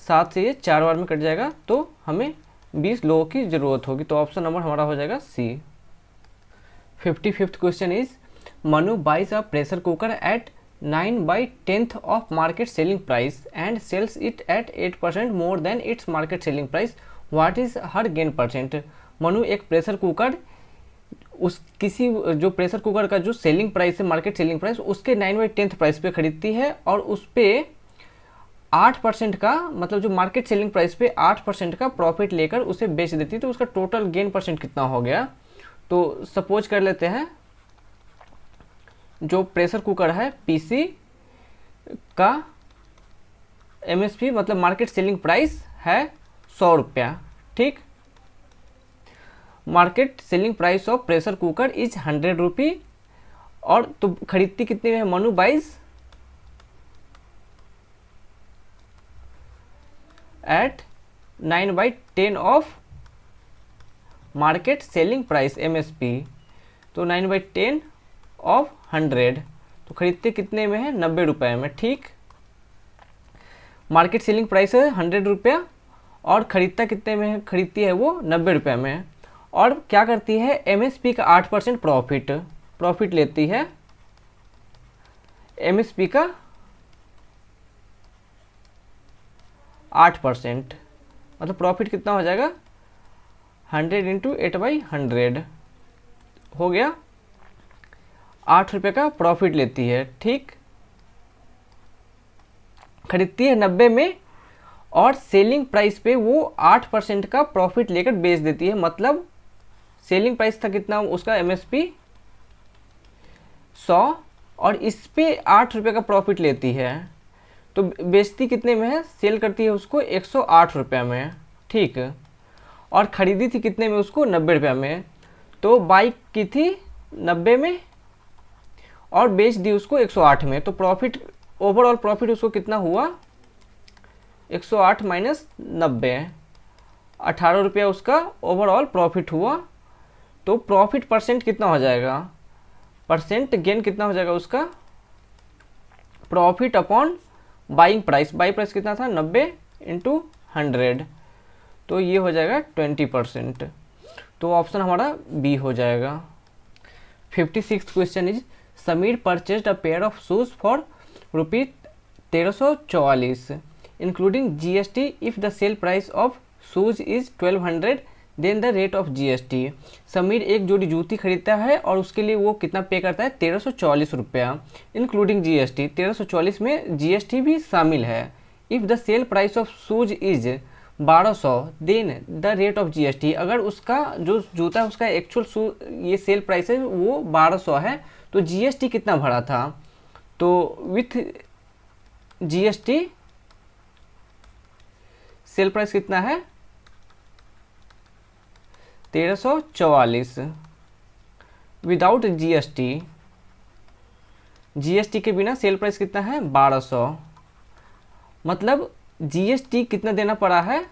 Speaker 1: 7 से ये 4 बार में कट जाएगा, तो हमें 20 लोगों की ज़रूरत होगी, तो ऑप्शन नंबर हमारा हो जाएगा C. 55th question is, Manu buys a pressure cooker at 9/10 of market selling price and sells it at 8% more than its market selling price, what is her gain percent. Manu एक प्रेशर कुकर उस किसी जो pressure cooker का जो selling price है, market selling price, उसके 9/10 price पे खरीदती है और उस पर 8% का, मतलब जो मार्केट सेलिंग प्राइस पे 8% का प्रॉफिट लेकर उसे बेच देती है, तो उसका टोटल गेन परसेंट कितना हो गया। तो सपोज कर लेते हैं जो प्रेशर कुकर है पीसी का एमएसपी मतलब मार्केट सेलिंग प्राइस है 100 रुपया, ठीक। Market selling price of pressure cooker is 100 rupee, और तो खरीदती कितने में है, Manu buys at 9/10 of market selling price MSP, तो 9/10 ऑफ 100, तो खरीदते कितने में है, 90 रुपये में, ठीक। मार्केट सेलिंग प्राइस है 100 रुपया और खरीदता कितने में है, खरीदती है वो 90 रुपये में, और क्या करती है, एमएसपी का 8% प्रॉफिट लेती है, एमएसपी का 8%, मतलब प्रॉफिट कितना हो जाएगा, 100 इंटू 8/100 हो गया, 8 रुपये का प्रॉफिट लेती है, ठीक। खरीदती है 90 में और सेलिंग प्राइस पे वो 8% का प्रॉफिट लेकर बेच देती है, मतलब सेलिंग प्राइस था कितना उसका, एमएसपी 100, और इस पे 8 रुपये का प्रॉफिट लेती है, तो बेचती कितने में है, सेल करती है उसको 108 रुपये में, ठीक। और ख़रीदी थी कितने में उसको, 90 रुपये में, तो बाई की थी 90 में और बेच दी उसको 108 में, तो प्रॉफिट, ओवरऑल प्रॉफिट उसको कितना हुआ, 108 माइनस 90, 18 रुपया उसका ओवरऑल प्रॉफिट हुआ। तो प्रॉफिट परसेंट कितना हो जाएगा, परसेंट गेन कितना हो जाएगा उसका, profit upon buying price, by price कितना था 90 इंटू 100, तो ये हो जाएगा 20%, तो ऑप्शन हमारा बी हो जाएगा। 56th question is, Sameer purchased a pair of shoes for ₹1344 including GST, if the sale price of shoes is 1200 then the rate of GST. Sameer एक जोड़ी जूती खरीदता है और उसके लिए वो कितना पे करता है, 1344 रुपया, इंक्लूडिंग जीएसटी, 1344 में जीएसटी भी शामिल है। If the sale price of shoes is 1200 then the rate of GST, अगर उसका जो जूता है उसका एक्चुअल ये सेल प्राइस है वो 1200 है, तो जीएसटी कितना भरा था, तो विथ जीएसटी सेल प्राइस कितना है 1344, विदाउट जीएसटी, जीएसटी के बिना सेल प्राइस कितना है 1200, मतलब जीएसटी कितना देना पड़ा है,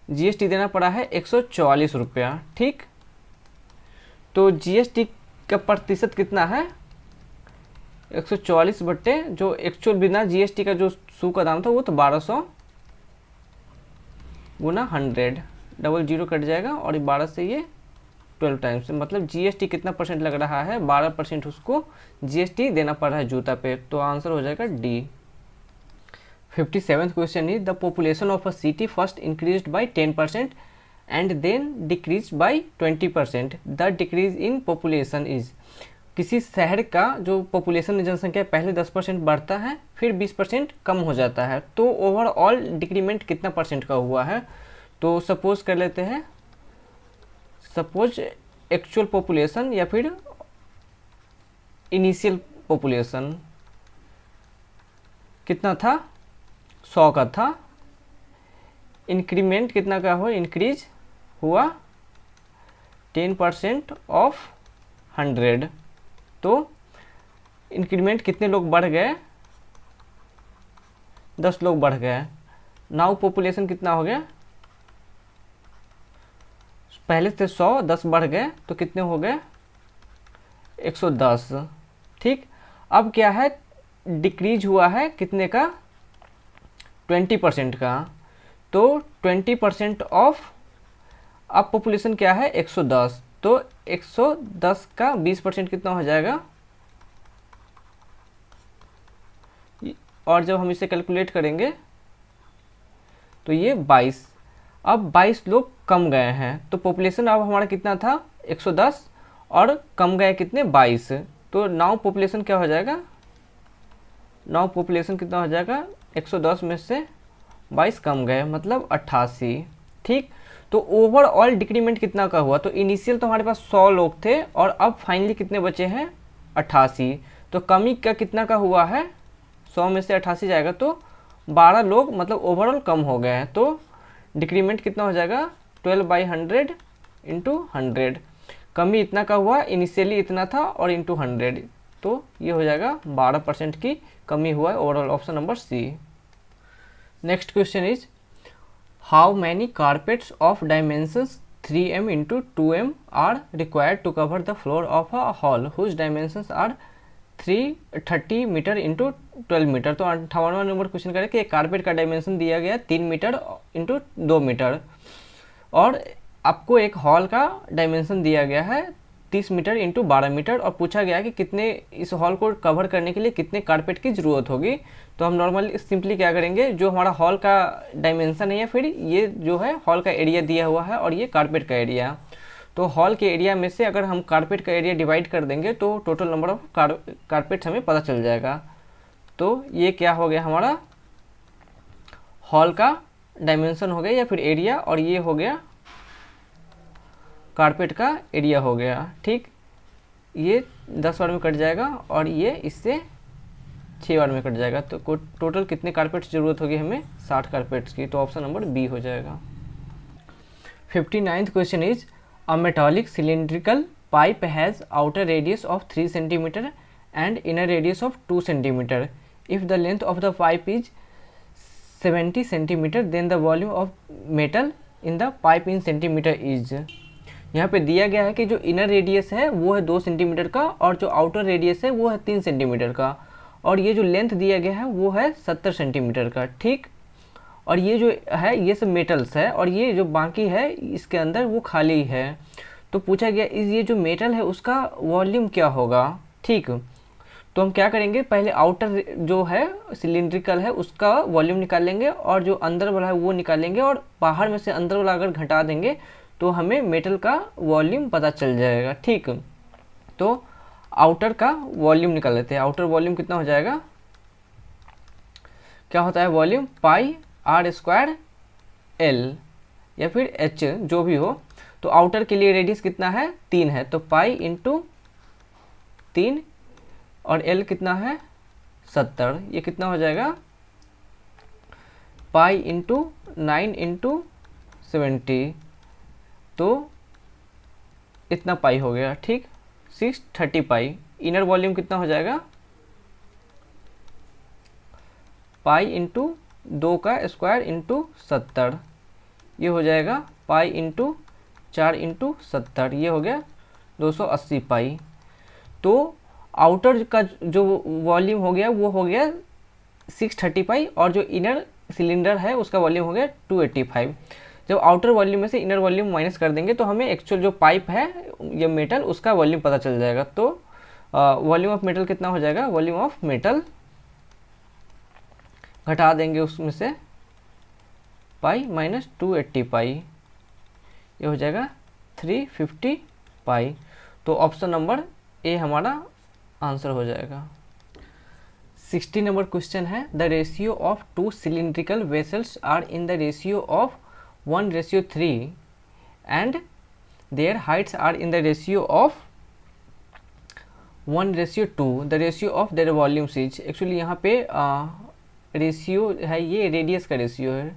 Speaker 1: जीएसटी देना पड़ा है 144 रुपया, ठीक। तो जीएसटी का प्रतिशत कितना है 144 बट्टे जो एक्चुअल बिना जीएसटी का जो शू का दाम था वो तो 1200 गुना 100, डबल जीरो कट जाएगा और ये 12 से ये 12 टाइम्स, मतलब जीएसटी कितना परसेंट लग रहा है, 12% उसको जीएसटी देना पड़ रहा है जूता पे। तो आंसर हो जाएगा D. 57th question is the population of a city first increased by 10% and then decrease by 20%। The decrease in population is, किसी शहर का जो पॉपुलेशन जनसंख्या पहले 10% बढ़ता है फिर 20% कम हो जाता है, तो ओवरऑल डिक्रीमेंट कितना परसेंट का हुआ है। तो सपोज कर लेते हैं, सपोज एक्चुअल पॉपुलेशन या फिर इनिशियल पॉपुलेशन कितना था, 100 का था, इंक्रीमेंट कितना का हुआ, इंक्रीज हुआ 10% ऑफ 100, तो इंक्रीमेंट कितने लोग बढ़ गए, 10 लोग बढ़ गए। नाउ पॉपुलेशन कितना हो गया, पहले से 100, 10 बढ़ गए तो कितने हो गए, 110। ठीक, अब क्या है, डिक्रीज हुआ है कितने का, 20% का, तो 20% ऑफ, अब पॉपुलेशन क्या है 110, तो 110 का 20% कितना हो जाएगा, और जब हम इसे कैलकुलेट करेंगे तो ये 22। अब 22 लोग कम गए हैं, तो पॉपुलेशन अब हमारा कितना था 110 और कम गए कितने, 22। तो नाउ पॉपुलेशन क्या हो जाएगा, नाउ पॉपुलेशन कितना हो जाएगा, 110 में से 22 कम गए मतलब 88। ठीक, तो ओवरऑल डिक्रीमेंट कितना का हुआ, तो इनिशियल तो हमारे पास 100 लोग थे और अब फाइनली कितने बचे हैं, 88। तो कमी का कितना का हुआ है, 100 में से 88 जाएगा तो 12 लोग मतलब ओवरऑल कम हो गए हैं। तो डिक्रीमेंट कितना हो जाएगा, 12/100 इंटू 100। कमी इतना का हुआ, इनिशियली इतना था और इंटू 100, तो ये हो जाएगा 12% की कमी हुआ है, overall option number C. Next question is how many carpets of dimensions 3m into 2m are required to cover the floor of a hall whose dimensions are 330 metre into 12 metre. तो 58वां नंबर क्वेश्चन करें कि एक carpet का dimension दिया गया 3 metre into 2 metre और आपको एक हॉल का डायमेंशन दिया गया है 30 मीटर इंटू 12 मीटर और पूछा गया कि कितने, इस हॉल को कवर करने के लिए कितने कारपेट की ज़रूरत होगी। तो हम नॉर्मली सिंपली क्या करेंगे, जो हमारा हॉल का डायमेंशन है या फिर ये जो है हॉल का एरिया दिया हुआ है और ये कारपेट का एरिया, तो हॉल के एरिया में से अगर हम कारपेट का एरिया डिवाइड कर देंगे तो टोटल नंबर ऑफ कारपेट हमें पता चल जाएगा। तो ये क्या हो गया, हमारा हॉल का डायमेंशन हो गया या फिर एरिया, और ये हो गया कारपेट का एरिया हो गया। ठीक, ये 10 बार में कट जाएगा और ये इससे 6 बार में कट जाएगा। तो टोटल कितने कारपेट की ज़रूरत होगी हमें, 60 कारपेट्स की। तो ऑप्शन नंबर बी हो जाएगा। 59th question is a metallic cylindrical pipe has outer radius of 3 centimetre and inner radius of 2 centimetre. If the length of the pipe is 70 centimetre then the volume of metal in the pipe in centimetre is. यहाँ पे दिया गया है कि जो inner radius है वो है 2 सेंटीमीटर का और जो आउटर रेडियस है वो है 3 सेंटीमीटर का, और ये जो लेंथ दिया गया है वो है 70 सेंटीमीटर का। ठीक, और ये जो है ये सब मेटल्स है और ये जो बाकी है इसके अंदर वो खाली है। तो पूछा गया इस ये जो मेटल है उसका वॉल्यूम क्या होगा। ठीक, तो हम क्या करेंगे, पहले आउटर जो है सिलिंड्रिकल है उसका वॉल्यूम निकाल लेंगे और जो अंदर वाला है वो निकालेंगे, और बाहर में से अंदर वाला अगर घटा देंगे तो हमें मेटल का वॉल्यूम पता चल जाएगा। ठीक, तो आउटर का वॉल्यूम निकाल लेते हैं। आउटर वॉल्यूम कितना हो जाएगा, क्या होता है volume, pi R square L या फिर एच जो भी हो। तो आउटर के लिए रेडियस कितना है, 3 है, तो पाई इंटू 3 और एल कितना है 70। ये कितना हो जाएगा, पाई इंटू 9 इंटू 70, तो इतना पाई हो गया। ठीक, 630 पाई। इनर वॉल्यूम कितना हो जाएगा, पाई इंटू 2 का स्क्वायर इंटू 70, ये हो जाएगा पाई इंटू 4 इंटू 70, ये हो गया 280 पाई। तो आउटर का जो वॉल्यूम हो गया वो हो गया 630 पाई और जो इनर सिलेंडर है उसका वॉल्यूम हो गया 285। जब आउटर वॉल्यूम में से इनर वॉल्यूम माइनस कर देंगे तो हमें एक्चुअल जो पाइप है ये मेटल उसका वॉल्यूम पता चल जाएगा। तो वॉल्यूम ऑफ मेटल कितना हो जाएगा, वॉल्यूम ऑफ मेटल घटा देंगे उसमें से पाई माइनस 280 पाई, ये हो जाएगा 350 पाई। तो ऑप्शन नंबर ए हमारा आंसर हो जाएगा। 60 नंबर क्वेश्चन है, the ratio of 2 cylindrical vessels are in the ratio of 1:3 and their heights are in the ratio of 1:2, the ratio of their volumes is. Actually यहाँ पे ratio है, ये radius का ratio है,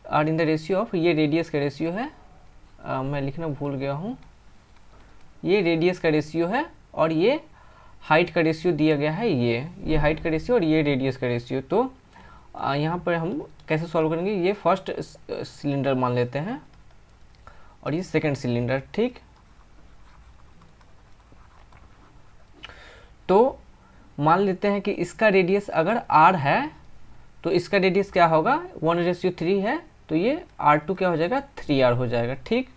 Speaker 1: और इन द रेशियो ऑफ, ये radius का ratio है, मैं लिखना भूल गया हूँ, ये रेडियस का रेशियो है और ये हाइट का रेशियो दिया गया है, ये हाइट का रेशियो और ये रेडियस का रेशियो। तो यहाँ पर हम कैसे सॉल्व करेंगे, ये फर्स्ट सिलेंडर मान लेते हैं और ये सेकंड सिलेंडर, ठीक। तो मान लेते हैं कि इसका रेडियस अगर r है तो इसका रेडियस क्या होगा, 1:3 है, तो ये r2 क्या हो जाएगा, 3r हो जाएगा, ठीक।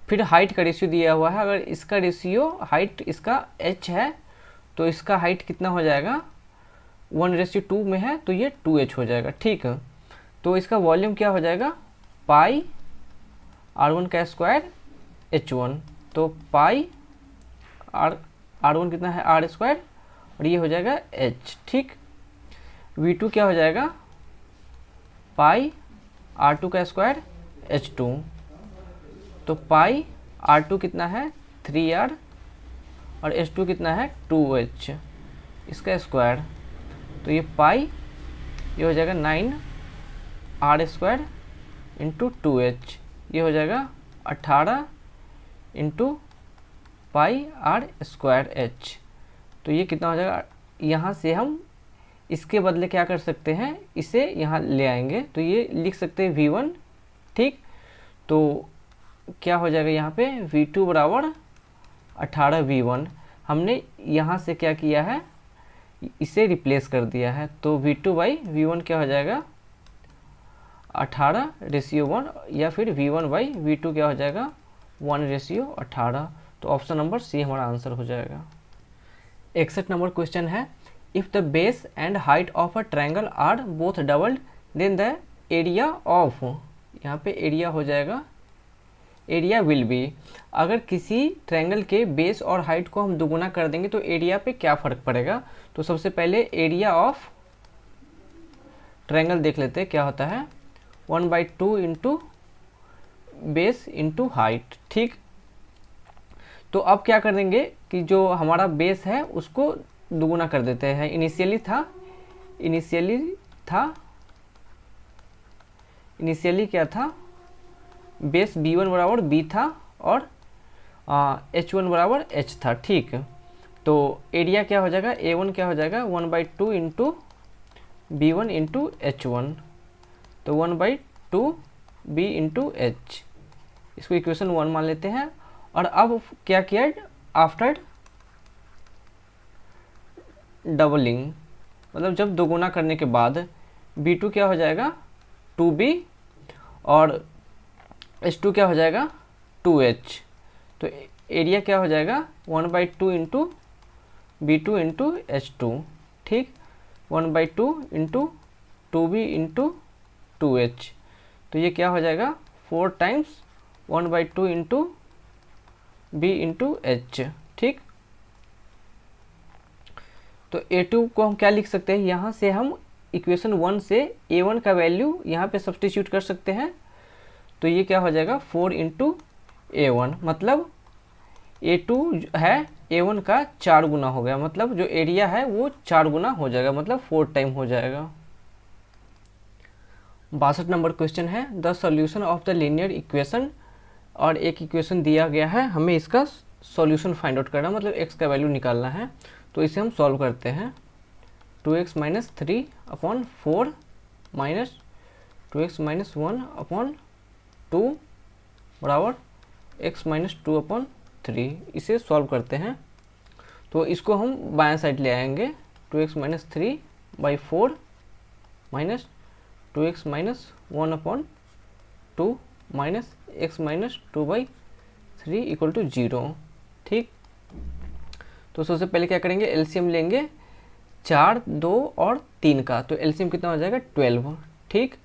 Speaker 1: फिर हाइट का रेशियो दिया हुआ है, अगर इसका रेशियो हाइट इसका h है तो इसका हाइट कितना हो जाएगा, 1:2 में है तो ये 2h हो जाएगा, ठीक है। तो इसका वॉल्यूम क्या हो जाएगा, पाई r1 का स्क्वायर h1, तो पाई r1 कितना है, r स्क्वायर, और ये हो जाएगा h, ठीक। v2 क्या हो जाएगा, पाई r2 का स्क्वायर h2, तो पाई r2 कितना है 3r और h2 कितना है 2h इसका स्क्वायर, तो ये पाई ये हो जाएगा 9r स्क्वायर इंटू 2h, ये हो जाएगा 18 into pi r square h। तो ये कितना हो जाएगा, यहाँ से हम इसके बदले क्या कर सकते हैं, इसे यहाँ ले आएंगे तो ये लिख सकते हैं v1, ठीक। तो क्या हो जाएगा यहाँ पे v2 बराबर 18 v1, हमने यहाँ से क्या किया है, इसे रिप्लेस कर दिया है, तो v2/v1 क्या हो जाएगा 18:1, या फिर v1/v2 क्या हो जाएगा 1:18। तो ऑप्शन नंबर सी हमारा आंसर हो जाएगा। 61 नंबर क्वेश्चन है, if the base and height of a triangle are both doubled then the area of, यहाँ पे एरिया हो जाएगा एरिया विल बी। अगर किसी ट्रायंगल के बेस और हाइट को हम दुगुना कर देंगे तो एरिया पे क्या फ़र्क पड़ेगा। तो सबसे पहले एरिया ऑफ ट्रायंगल देख लेते हैं क्या होता है, 1/2 इंटू बेस इंटू हाइट, ठीक। तो अब क्या कर देंगे कि जो हमारा बेस है उसको दुगुना कर देते हैं। इनिशियली क्या था, बेस b1 बराबर b था और h1 बराबर h था, ठीक। तो एरिया क्या हो जाएगा, a1 क्या हो जाएगा 1/2 इंटू b1 इंटू h1, तो 1/2 b इंटू h, इसको इक्वेशन 1 मान लेते हैं। और अब क्या किया, आफ्टर डबलिंग, मतलब जब दोगुना करने के बाद b2 क्या हो जाएगा 2b और h2 क्या हो जाएगा 2h, तो एरिया क्या हो जाएगा 1/2 इंटू b2 इंटू h2, ठीक, 1/2 इंटू 2b इंटू 2h, तो ये क्या हो जाएगा 4 times 1/2 into b into h, ठीक। तो a2 को हम क्या लिख सकते हैं, यहाँ से हम इक्वेशन 1 से a1 का वैल्यू यहाँ पे सब्स्टिट्यूट कर सकते हैं, तो ये क्या हो जाएगा 4 इंटू a1, मतलब a2 है a1 का 4 गुना हो गया, मतलब जो एरिया है वो 4 गुना हो जाएगा, मतलब 4 टाइम हो जाएगा। 62 नंबर क्वेश्चन है, the solution of the linear equation, और एक इक्वेशन दिया गया है, हमें इसका सॉल्यूशन फाइंड आउट करना, मतलब x का वैल्यू निकालना है। तो इसे हम सॉल्व करते हैं, 2x minus 3/4 minus 2x minus 1/2 बराबर x माइनस 2/3, इसे सॉल्व करते हैं। तो इसको हम बाएं साइड ले आएंगे, 2x minus 3/4 minus 2x minus 1/2 minus x minus 2/3 equal to 0। ठीक, तो सबसे पहले क्या करेंगे, एलसीएम लेंगे 4, 2 और 3 का, तो एलसीएम कितना हो जाएगा 12। ठीक,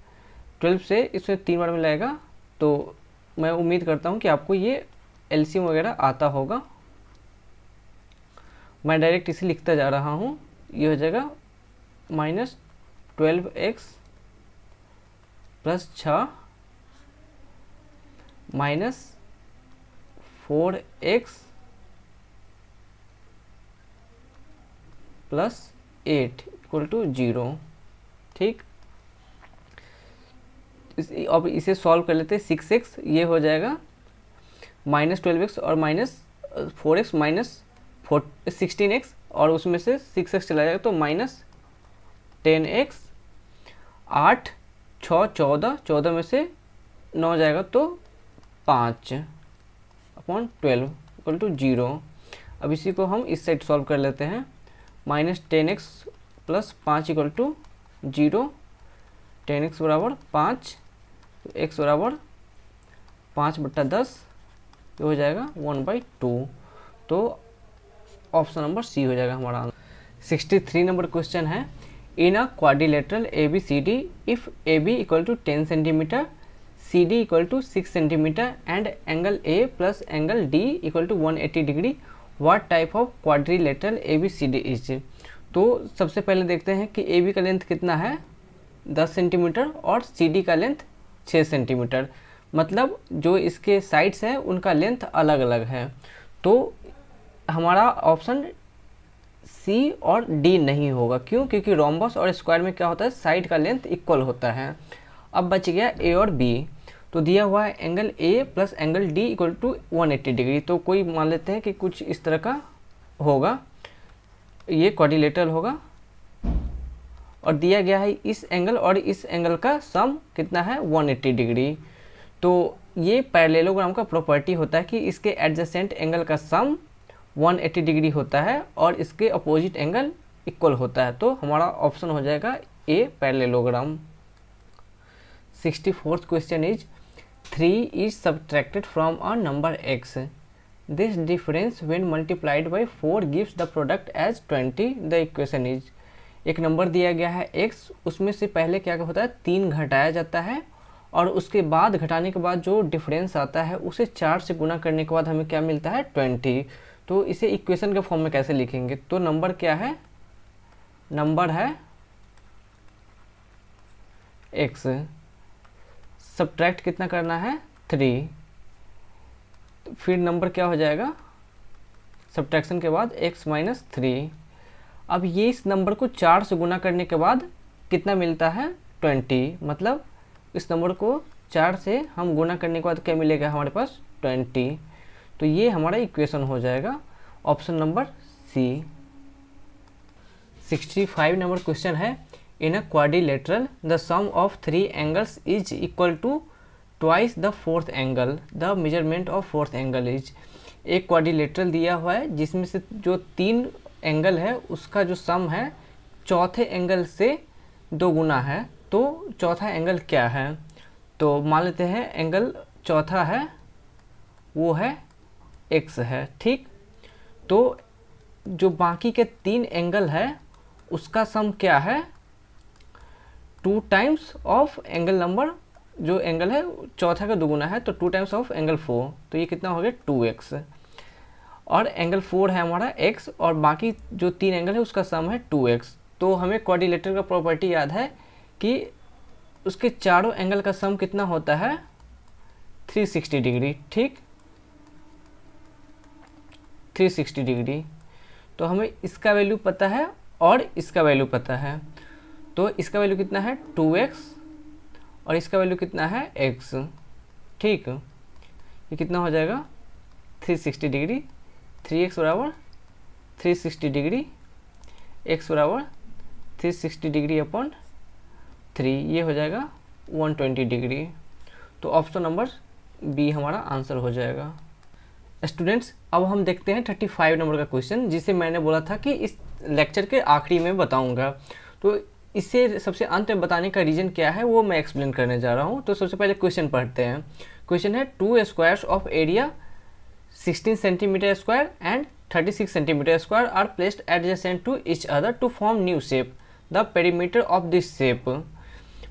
Speaker 1: 12 से इसमें 3 बार मिलाएगा, तो मैं उम्मीद करता हूँ कि आपको ये एलसीएम वगैरह आता होगा। मैं डायरेक्ट इसे लिखता जा रहा हूँ। ये हो जाएगा minus 12x plus 6 minus 4x plus 8 equal to 0। ठीक, अब इसे सॉल्व कर लेते हैं। 6x ये हो जाएगा माइनस 12x और माइनस 4x माइनस 16x और उसमें से 6x चला जाएगा तो माइनस 10x। 8 6 14, 14 में से 9 जाएगा तो 5/12 इक्वल टू 0। अब इसी को हम इस साइड सॉल्व कर लेते हैं। Minus 10x plus 5 equal to 0। 10x बराबर 5, तो x बराबर 5/10, ये हो जाएगा 1/2। तो ऑप्शन नंबर सी हो जाएगा हमारा आंसर। 63 नंबर क्वेश्चन है, in a quadrilateral ABCD if AB equal to 10 centimetre, CD equal to 6 centimetre and angle A plus angle D equal to 180 degree, what type of quadrilateral ABCD is. तो सबसे पहले देखते हैं कि AB का length कितना है 10 सेंटीमीटर और CD का लेंथ 6 सेंटीमीटर, मतलब जो इसके साइड्स हैं उनका लेंथ अलग अलग है। तो हमारा ऑप्शन सी और डी नहीं होगा। क्यों? क्योंकि रोम्बस और स्क्वायर में क्या होता है, साइड का लेंथ इक्वल होता है। अब बच गया ए और बी। तो दिया हुआ है angle A plus angle D equal to 180 degree, तो कोई मान लेते हैं कि कुछ इस तरह का होगा, ये क्वाड्रिलेटरल होगा। और दिया गया है इस एंगल और इस एंगल का सम कितना है 180 डिग्री। तो ये पैरेललोग्राम का प्रॉपर्टी होता है कि इसके एडजेसेंट एंगल का सम 180 डिग्री होता है और इसके अपोजिट एंगल इक्वल होता है। तो हमारा ऑप्शन हो जाएगा A parallelogram. 64th question is 3 is subtracted from a number x, this difference when multiplied by 4 gives the product as 20, the equation is. एक नंबर दिया गया है x, उसमें से पहले क्या होता है 3 घटाया जाता है और उसके बाद घटाने के बाद जो डिफरेंस आता है उसे 4 से गुना करने के बाद हमें क्या मिलता है 20। तो इसे इक्वेशन के फॉर्म में कैसे लिखेंगे, तो नंबर क्या है, नंबर है x, सब्ट्रैक्ट कितना करना है 3, तो फिर नंबर क्या हो जाएगा सब्ट्रैक्शन के बाद x माइनस 3। अब ये इस नंबर को 4 से गुना करने के बाद कितना मिलता है 20, मतलब इस नंबर को 4 से हम गुना करने के बाद क्या मिलेगा हमारे पास 20। तो ये हमारा इक्वेशन हो जाएगा option number C. 65 number question है, in a quadrilateral the sum of 3 angles is equal to twice the fourth angle, the measurement of fourth angle is. एक क्वाड्रिलेटरल दिया हुआ है जिसमें से जो 3 एंगल है उसका जो सम है चौथे एंगल से 2 गुना है। तो चौथा एंगल क्या है, तो मान लेते हैं एंगल चौथा है वो है x है। ठीक, तो जो बाकी के 3 एंगल है उसका सम क्या है 2 टाइम्स ऑफ एंगल नंबर, जो एंगल है चौथा का 2 गुना है तो 2 टाइम्स ऑफ एंगल 4, तो ये कितना हो गया 2x। और एंगल 4 है हमारा x और बाकी जो 3 एंगल है उसका सम है 2x। तो हमें क्वाड्रिलेटरल का प्रॉपर्टी याद है कि उसके चारों एंगल का सम कितना होता है 360 डिग्री। ठीक, 360 डिग्री। तो हमें इसका वैल्यू पता है और इसका वैल्यू पता है, तो इसका वैल्यू कितना है 2x और इसका वैल्यू कितना है x। ठीक, ये कितना हो जाएगा 360 डिग्री, 3x बराबर 360 डिग्री, x बराबर 360 डिग्री अपॉन 3, ये हो जाएगा 120 डिग्री। तो ऑप्शन नंबर बी हमारा आंसर हो जाएगा। स्टूडेंट्स, अब हम देखते हैं 35 नंबर का क्वेश्चन, जिसे मैंने बोला था कि इस लेक्चर के आखिरी में बताऊंगा। तो इसे सबसे अंत में बताने का रीज़न क्या है वो मैं एक्सप्लेन करने जा रहा हूँ। तो सबसे पहले क्वेश्चन पढ़ते हैं। क्वेश्चन है 2 squares of area 16 centimetre square and 36 centimetre square are placed adjacent to each other to form new shape, the perimeter of this shape.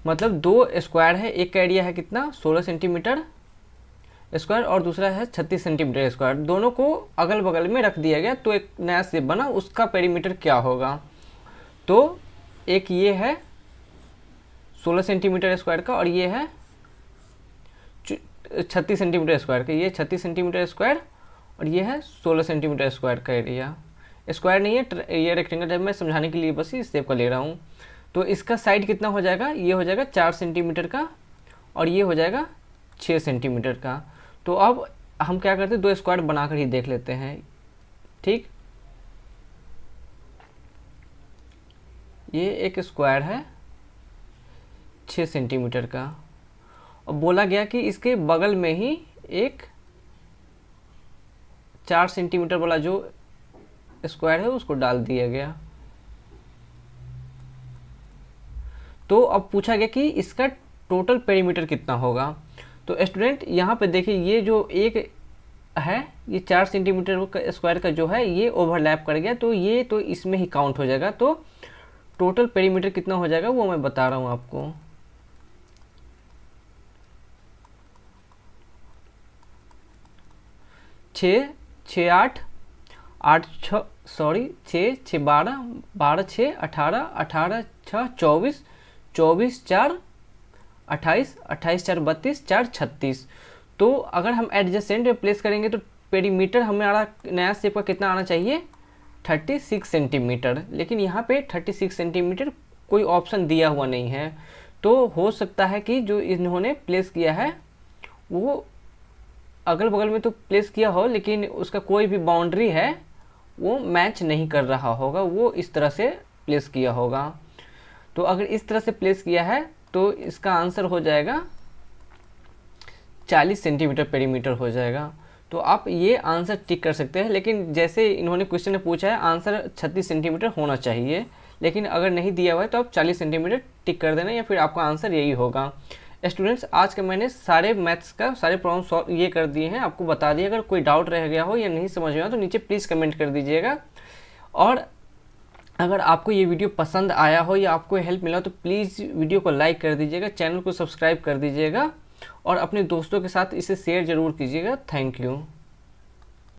Speaker 1: मतलब 2 स्क्वायर है, एक का एरिया है कितना 16 सेंटीमीटर स्क्वायर और दूसरा है 36 सेंटीमीटर स्क्वायर, दोनों को अगल बगल में रख दिया गया तो एक नया शेप बना, उसका पेरीमीटर क्या होगा। तो एक ये है 16 सेंटीमीटर स्क्वायर का और ये है 36 सेंटीमीटर स्क्वायर का। ये 36 सेंटीमीटर स्क्वायर और ये है 16 सेंटीमीटर स्क्वायर का एरिया। स्क्वायर नहीं है, ये रेक्टेंगल है, मैं समझाने के लिए बस इस शेप का ले रहा हूँ। तो इसका साइड कितना हो जाएगा, ये हो जाएगा 4 सेंटीमीटर का और ये हो जाएगा 6 सेंटीमीटर का। तो अब हम क्या करते हैं, 2 स्क्वायर बनाकर ही देख लेते हैं। ठीक, ये एक स्क्वायर है 6 सेंटीमीटर का और बोला गया कि इसके बगल में ही एक 4 सेंटीमीटर वाला जो स्क्वायर है उसको डाल दिया गया। तो अब पूछा गया कि इसका टोटल पेरीमीटर कितना होगा। तो स्टूडेंट यहाँ पे देखिए, ये जो एक है ये 4 सेंटीमीटर का स्क्वायर का जो है ये ओवरलैप कर गया, तो ये तो इसमें ही काउंट हो जाएगा। तो टोटल पेरीमीटर कितना हो जाएगा वो मैं बता रहा हूँ आपको। 6 6 8 8 6 सॉरी 6 6 12 12 6 18 18 6 24 24 4 28 28 4 32 4 36। तो अगर हम एडजेसेंट में प्लेस करेंगे तो पेरीमीटर हमारा नया शेप का कितना आना चाहिए 36 सेंटीमीटर, लेकिन यहाँ पे 36 सेंटीमीटर कोई ऑप्शन दिया हुआ नहीं है। तो हो सकता है कि जो इन्होंने प्लेस किया है वो अगल बगल में तो प्लेस किया हो लेकिन उसका कोई भी बाउंड्री है वो मैच नहीं कर रहा होगा, वो इस तरह से प्लेस किया होगा। तो अगर इस तरह से प्लेस किया है तो इसका आंसर हो जाएगा 40 सेंटीमीटर पेरीमीटर हो जाएगा। तो आप ये आंसर टिक कर सकते हैं, लेकिन जैसे इन्होंने क्वेश्चन में पूछा है आंसर 36 सेंटीमीटर होना चाहिए, लेकिन अगर नहीं दिया हुआ है तो आप 40 सेंटीमीटर टिक कर देना या फिर आपका आंसर यही होगा। स्टूडेंट्स, आज का मैंने सारे मैथ्स का सारे प्रॉब्लम सॉल्व ये कर दिए हैं, आपको बता दिया। अगर कोई डाउट रह गया हो या नहीं समझ में आया तो नीचे प्लीज़ कमेंट कर दीजिएगा। और अगर आपको ये वीडियो पसंद आया हो या आपको हेल्प मिला हो तो प्लीज़ वीडियो को लाइक कर दीजिएगा, चैनल को सब्सक्राइब कर दीजिएगा और अपने दोस्तों के साथ इसे शेयर ज़रूर कीजिएगा। Thank you.